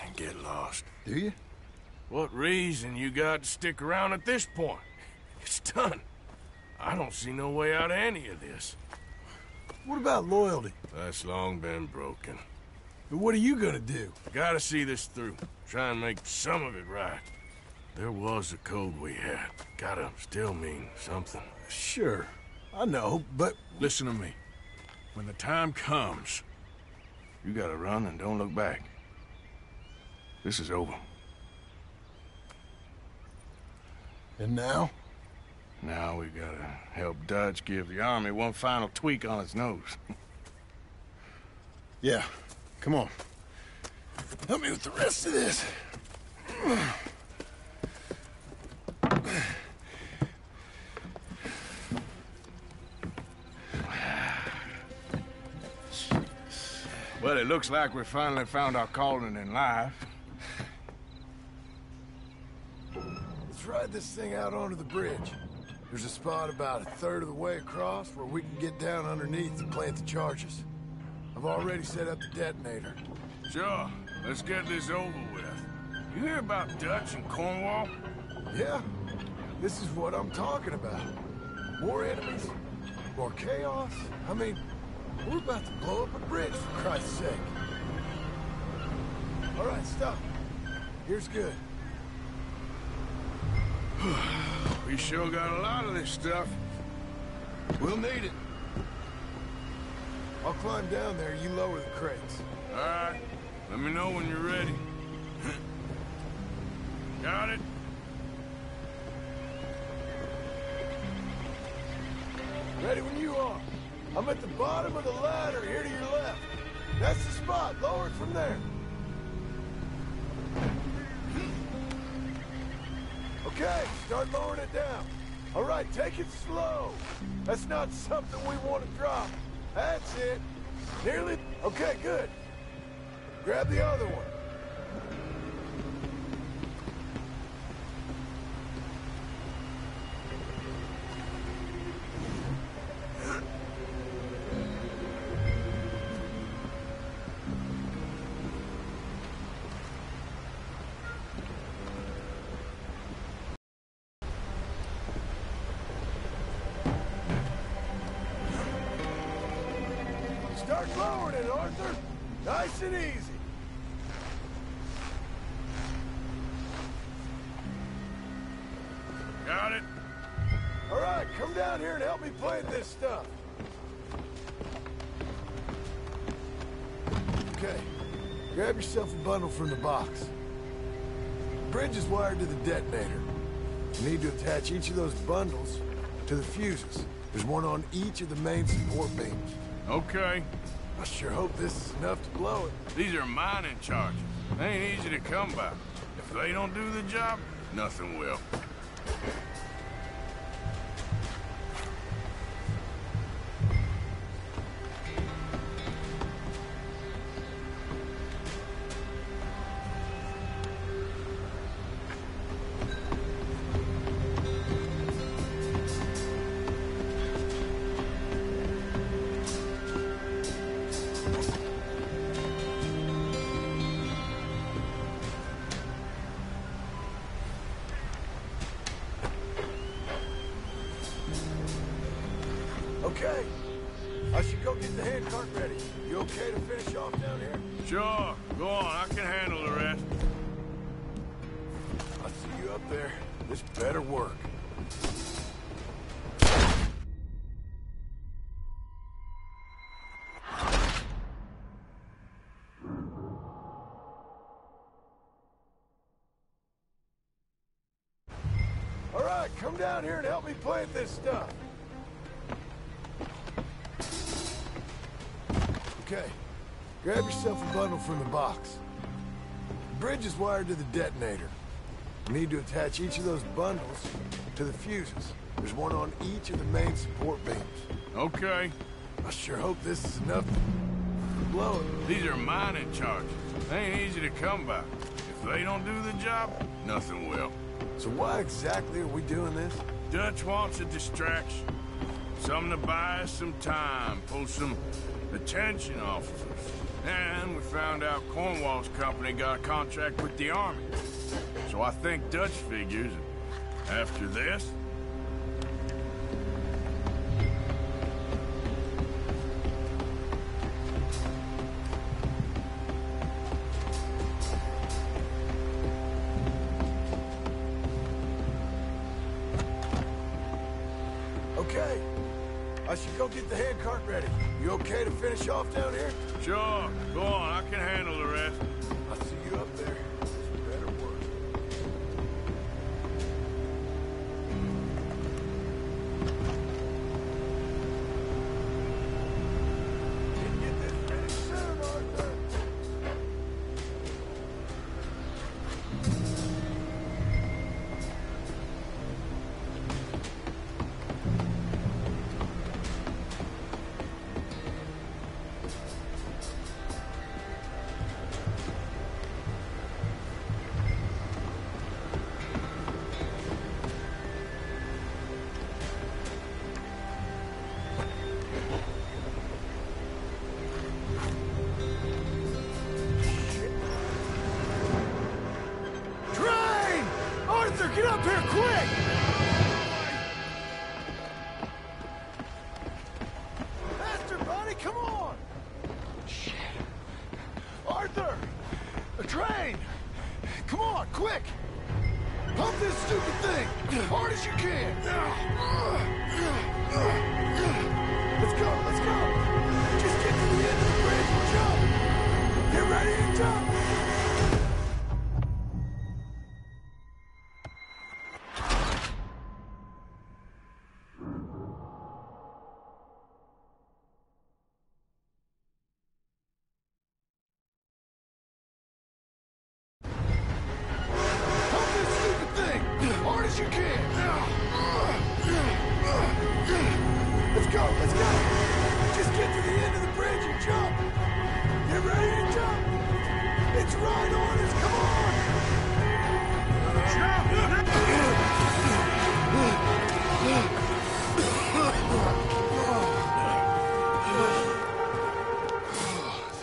and get lost. Do you? What reason you got to stick around at this point? It's done. I don't see no way out of any of this. What about loyalty? That's long been broken. But what are you gonna do? Gotta see this through. Try and make some of it right. There was a code we had. Gotta still mean something. Sure. I know, but... Listen to me. When the time comes, you gotta run and don't look back. This is over. And now? Now we gotta help Dutch give the army one final tweak on its nose. Yeah, come on. Help me with the rest of this. Well, it looks like we finally found our calling in life. ride this thing out onto the bridge. There's a spot about a third of the way across where we can get down underneath and plant the charges. I've already set up the detonator. Sure. Let's get this over with. You hear about Dutch and Cornwall? Yeah. This is what I'm talking about. More enemies? More chaos? I mean, we're about to blow up a bridge, for Christ's sake. All right, stop. Here's good. We sure got a lot of this stuff. We'll need it. I'll climb down there, you lower the crates. All right. Let me know when you're ready. Got it? Ready when you are. I'm at the bottom of the ladder, here to your left. That's the spot. Lower it from there. Okay, start lowering it down. All right, take it slow. That's not something we want to drop. That's it. Nearly. Okay, good. Grab the other one. Start lowering it, Arthur. Nice and easy. Got it? All right, come down here and help me plant this stuff. Okay, grab yourself a bundle from the box. The bridge is wired to the detonator. You need to attach each of those bundles to the fuses. There's one on each of the main support beams. Okay. I sure hope this is enough to blow it. These are mining charges. They ain't easy to come by. If they don't do the job, nothing will. Okay. I should go get the handcart ready. You okay to finish off down here? Sure. Go on. I can handle the rest. I'll see you up there. This better work. All right, come down here and help me plant this stuff. Okay, grab yourself a bundle from the box. The bridge is wired to the detonator. You need to attach each of those bundles to the fuses. There's one on each of the main support beams. Okay. I sure hope this is enough to blow it. These are mining charges. They ain't easy to come by. If they don't do the job, nothing will. So why exactly are we doing this? Dutch wants a distraction. Something to buy us some time, pull some attention off of us. And we found out Cornwall's company got a contract with the army. So I think Dutch figures, after this... Okay. I should go get the handcart ready. You okay to finish off down here? Sure. Go on. I can handle the rest. I'll see you up there. This better work. Get this ready soon, Arthur. come on! Shit. Arthur! A train! Come on, quick! Pump this stupid thing! As hard as you can! Let's go, let's go! Just get to the end of the bridge and jump! Get ready to jump! You can! Let's go, let's go! Just get to the end of the bridge and jump! Get ready to jump! It's right on us, come on! Jump!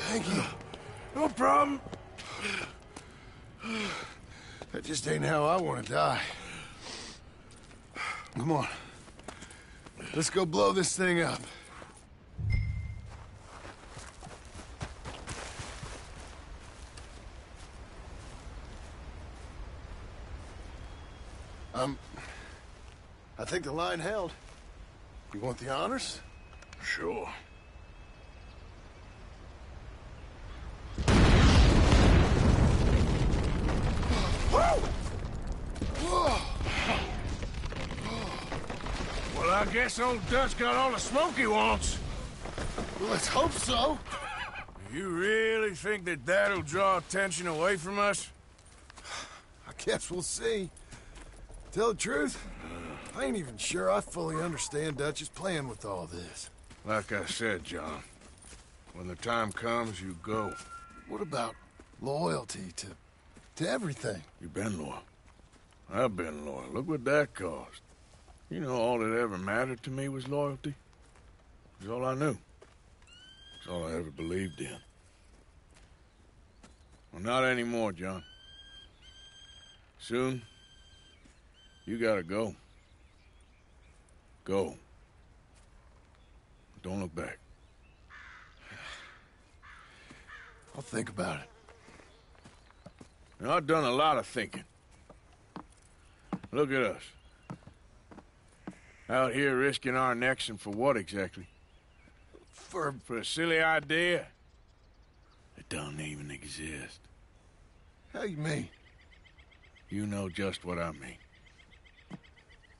Thank you. No problem. That just ain't how I want to die. Come on. Let's go blow this thing up. I think the line held. You want the honors? Sure. Whoa! Whoa! Well, I guess old Dutch got all the smoke he wants. Well, let's hope so. You really think that that'll draw attention away from us? I guess we'll see. Tell the truth, I ain't even sure I fully understand Dutch's plan with all this. Like I said, John, when the time comes, you go. What about loyalty to everything? You've been loyal. I've been loyal. Look what that cost. You know, all that ever mattered to me was loyalty. It was all I knew. It's all I ever believed in. Well, not anymore, John. Soon, you gotta go. Go. Don't look back. I'll think about it. Now, I've done a lot of thinking. Look at us. Out here risking our necks, and for what exactly? For a silly idea that don't even exist. How you mean? You know just what I mean.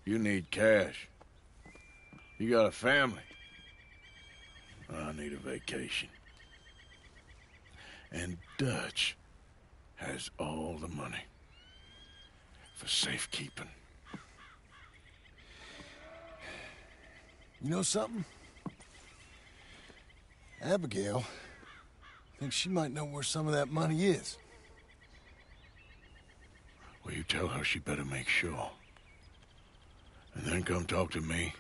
You need cash. You got a family. I need a vacation. And Dutch has all the money for safekeeping. You know something? Abigail thinks she might know where some of that money is. Well, you tell her she better make sure. And then come talk to me.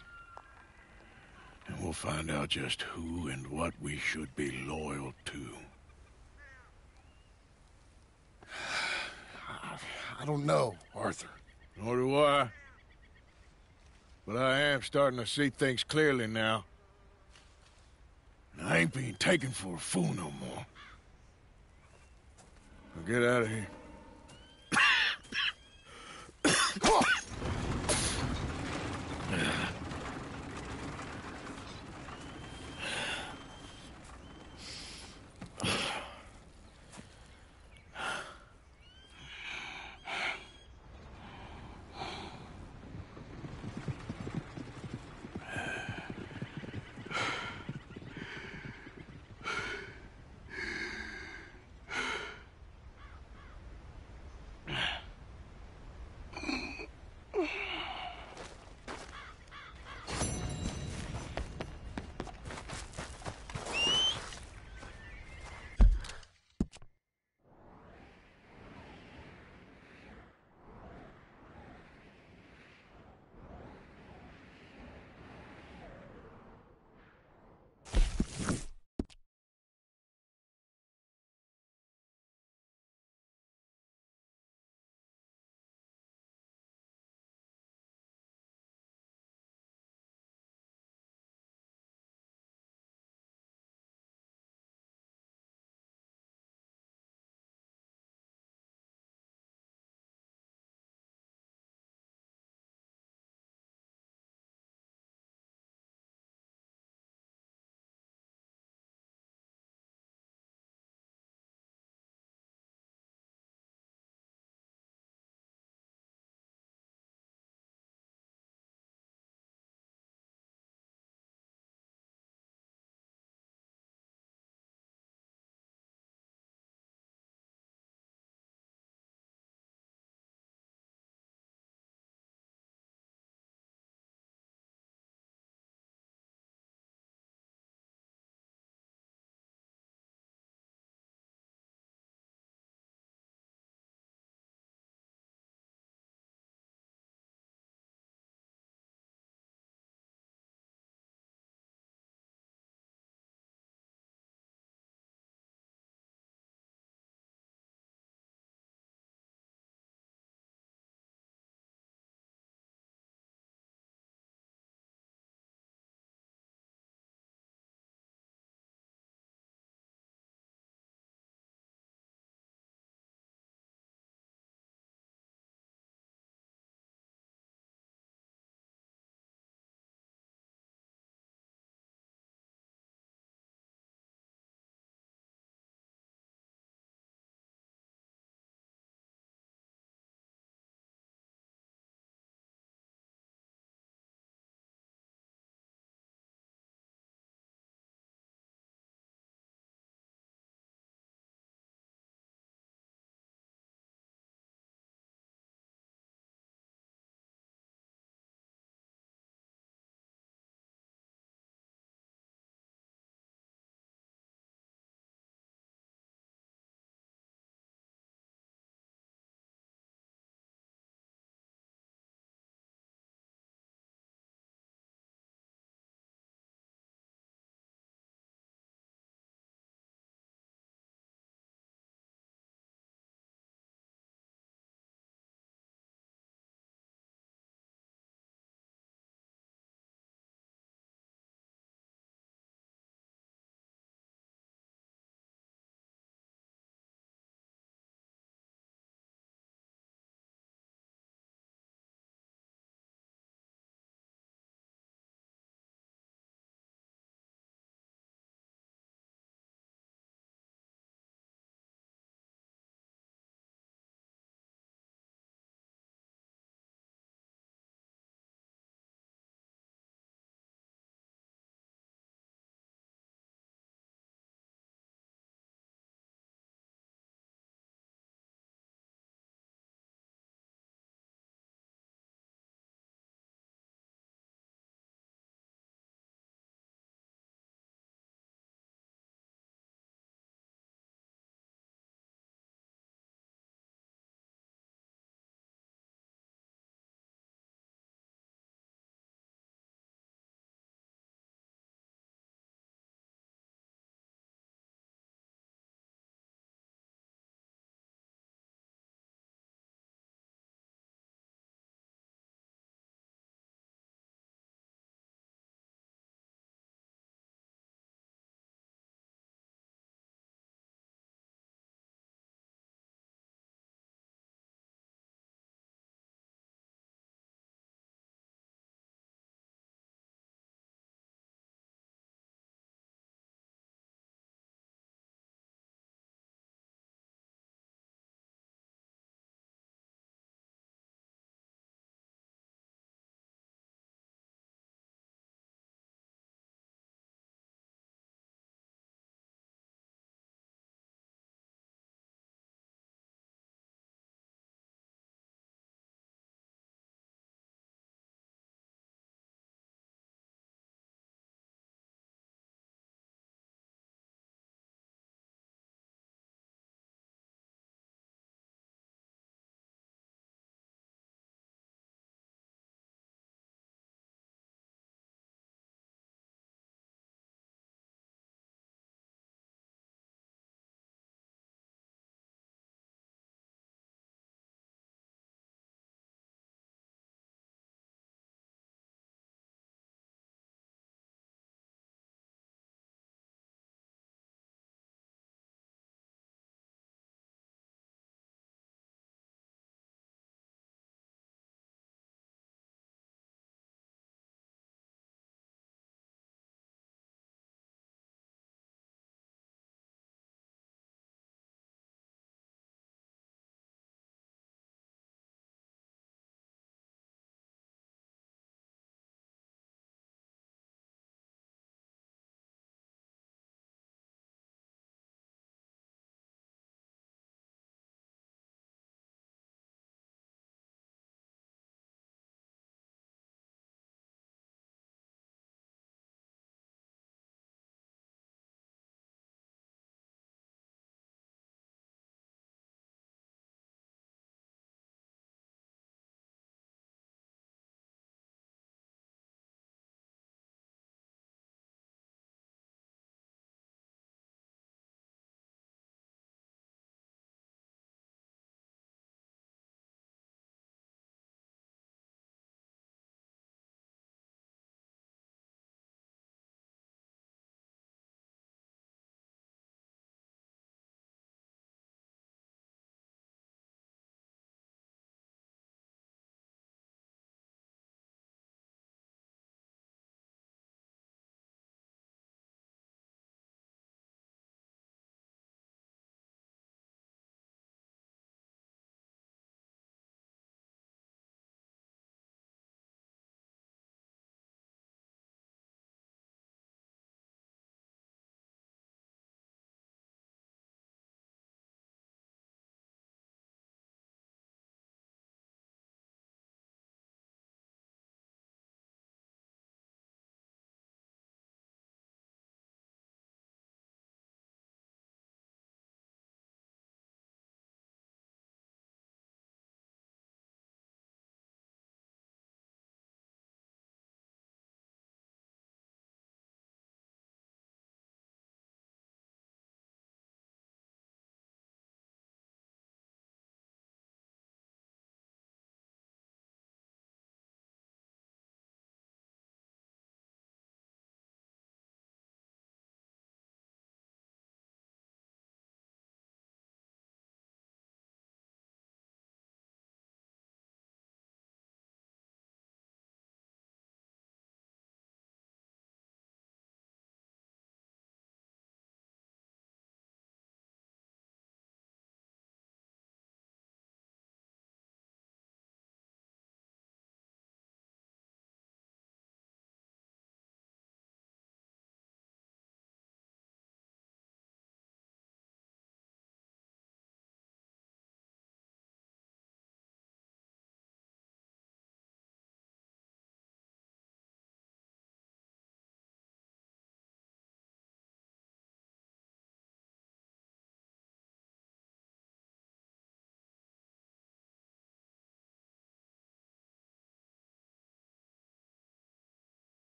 And we'll find out just who and what we should be loyal to. I don't know, Arthur. Nor do I. But I am starting to see things clearly now. And I ain't being taken for a fool no more. Now get out of here. Come on!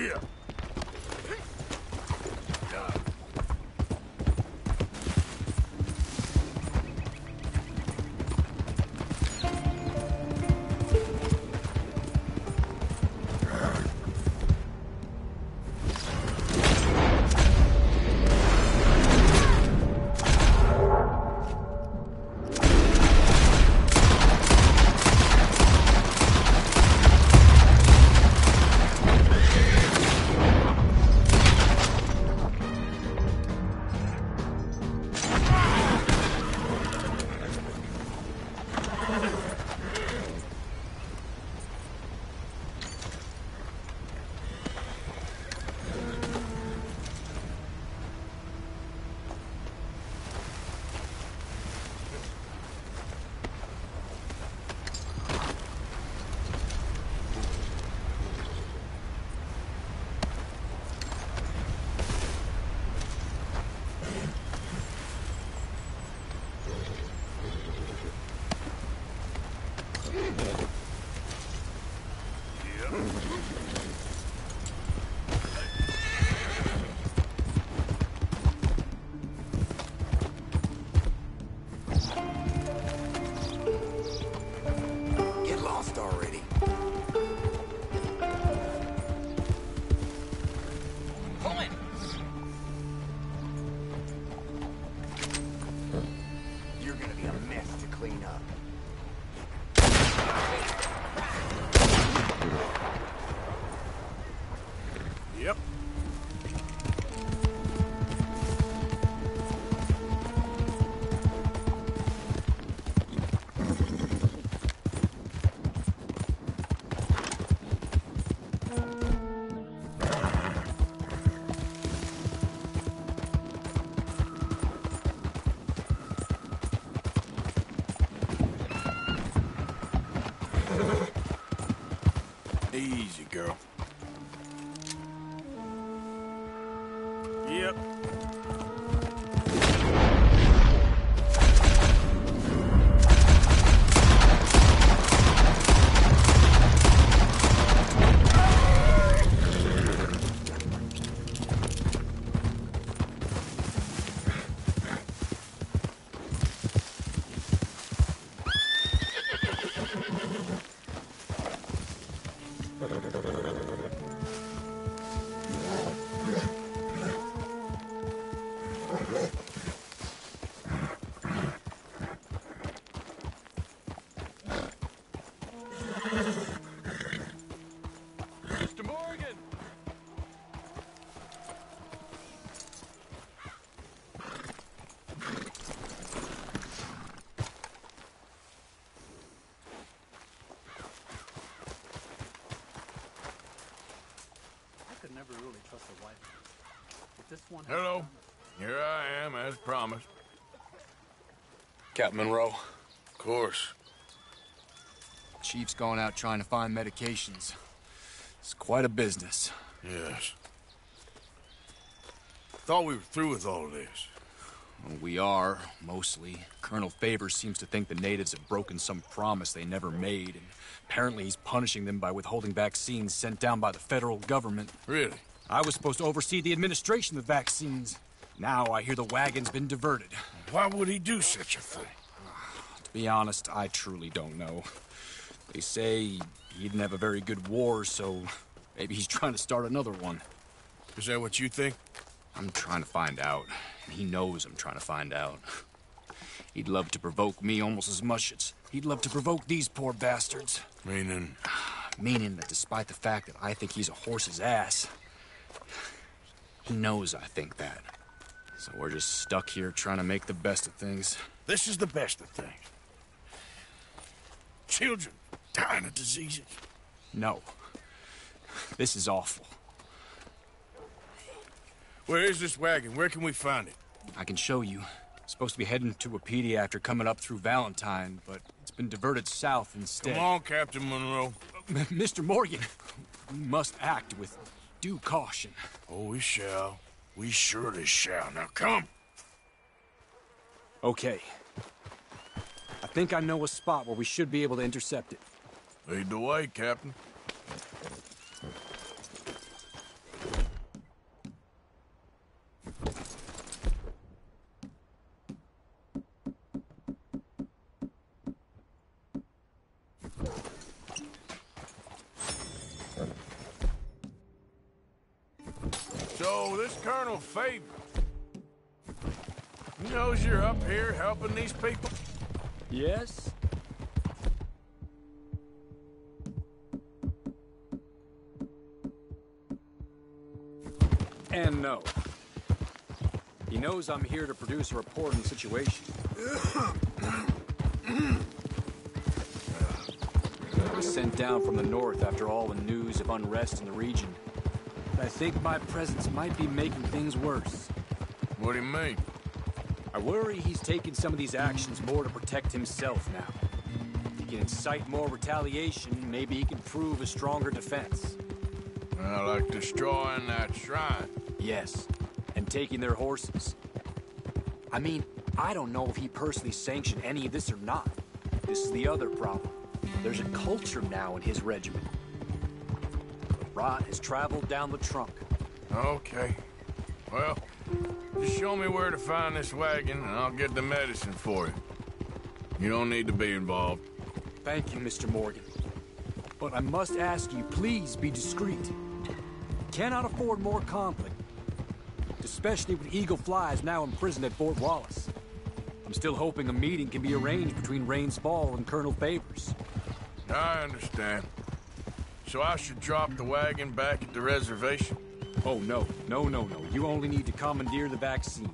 Here. Get lost already. Pull it! You're gonna be a mess to clean up. Yep. Easy, girl. Yep. Mr. Morgan! I could never really trust a wife. But this one... Hello. Here I am, as promised. Captain Monroe. Of course. Chief's gone out trying to find medications. It's quite a business. Yes. Thought we were through with all this. Well, we are, mostly. Colonel Favors seems to think the natives have broken some promise they never made, and apparently he's punishing them by withholding vaccines sent down by the federal government. Really? I was supposed to oversee the administration of vaccines. Now I hear the wagon's been diverted. Why would he do such a thing? To be honest, I truly don't know. They say he didn't have a very good war, so maybe he's trying to start another one. Is that what you think? I'm trying to find out. And he knows I'm trying to find out. He'd love to provoke me almost as much as he'd love to provoke these poor bastards. Meaning? Meaning that despite the fact that I think he's a horse's ass, he knows I think that. So we're just stuck here trying to make the best of things. This is the best of things. Children dying of diseases. No. This is awful. Where is this wagon? Where can we find it? I can show you. It's supposed to be heading to Wapiti after coming up through Valentine, but it's been diverted south instead. Come on, Captain Monroe. Mr. Morgan, we must act with due caution. Oh, we shall. We surely shall. Now come. Okay. I think I know a spot where we should be able to intercept it. Lead the way, Captain. this Colonel Favor. He knows you're up here helping these people? Yes? And no. He knows I'm here to produce a report on the situation. I was sent down from the north after all the news of unrest in the region. But I think my presence might be making things worse. What do you mean? I worry he's taking some of these actions more to protect himself now. If he can incite more retaliation, maybe he can prove a stronger defense. Like destroying that shrine. Yes, and taking their horses. I mean, I don't know if he personally sanctioned any of this or not. This is the other problem. There's a culture now in his regiment. The rot has traveled down the trunk. Okay. Well, just show me where to find this wagon, and I'll get the medicine for you. You don't need to be involved. Thank you, Mr. Morgan. But I must ask you, please be discreet. Cannot afford more conflict. Especially with Eagle Flies now imprisoned at Fort Wallace. I'm still hoping a meeting can be arranged between Rains Fall and Colonel Favors. I understand. So I should drop the wagon back at the reservation? Oh, no. No. You only need to commandeer the vaccine.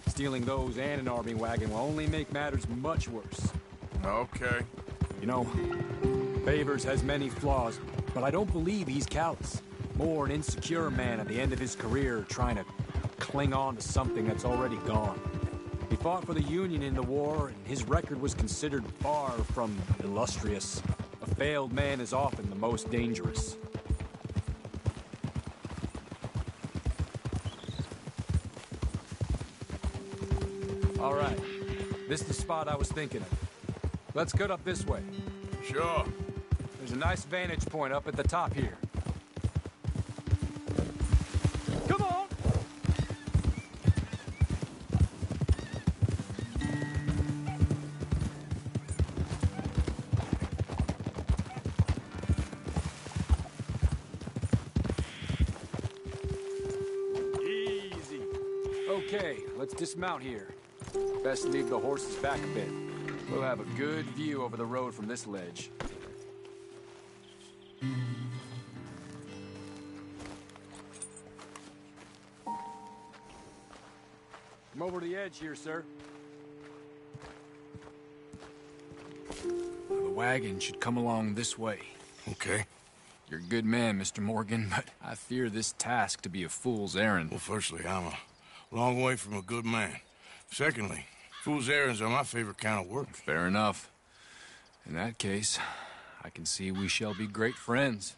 Stealing those and an army wagon will only make matters much worse. Okay. You know, Favors has many flaws, but I don't believe he's callous. More an insecure man at the end of his career trying to cling on to something that's already gone. He fought for the Union in the war, and his record was considered far from illustrious. A failed man is often the most dangerous. All right. This is the spot I was thinking of. Let's cut up this way. Sure. There's a nice vantage point up at the top here. Come on! Easy. Okay, let's dismount here. Best leave the horses back a bit. We'll have a good view over the road from this ledge. Come over to the edge here, sir. The wagon should come along this way. Okay. You're a good man, Mr. Morgan, but I fear this task to be a fool's errand. Well, firstly, I'm a long way from a good man. Secondly, fool's errands are my favorite kind of work. Fair enough. In that case, I can see we shall be great friends.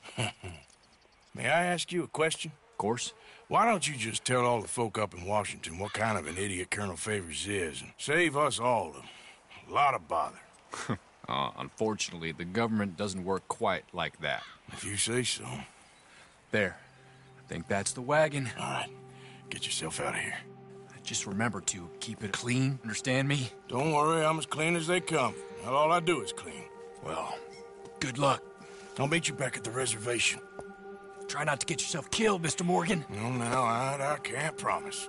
May I ask you a question? Of course. Why don't you just tell all the folk up in Washington what kind of an idiot Colonel Favors is and save us all a lot of bother? Unfortunately, the government doesn't work quite like that. If you say so. There. I think that's the wagon. All right. Get yourself out of here. Just remember to keep it clean, understand me? Don't worry, I'm as clean as they come. Not all I do is clean. Well, good luck. I'll meet you back at the reservation. Try not to get yourself killed, Mr. Morgan. No, now, I can't promise.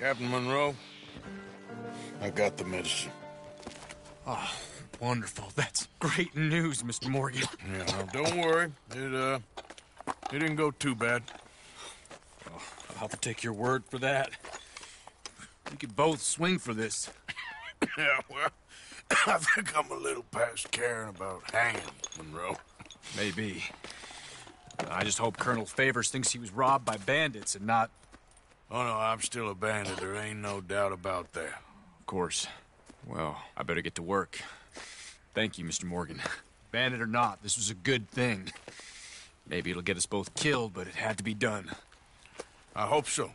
Captain Monroe, I got the medicine. Oh, wonderful. That's great news, Mr. Morgan. Yeah, now, don't worry. It didn't go too bad. Oh, I'll have to take your word for that. We could both swing for this. Yeah, well, I think I'm a little past caring about hanging, Monroe. Maybe. I just hope Colonel Favors thinks he was robbed by bandits and not... Oh, no, I'm still a bandit. There ain't no doubt about that. Of course. Well, I better get to work. Thank you, Mr. Morgan. Bandit or not, this was a good thing. Maybe it'll get us both killed, but it had to be done. I hope so.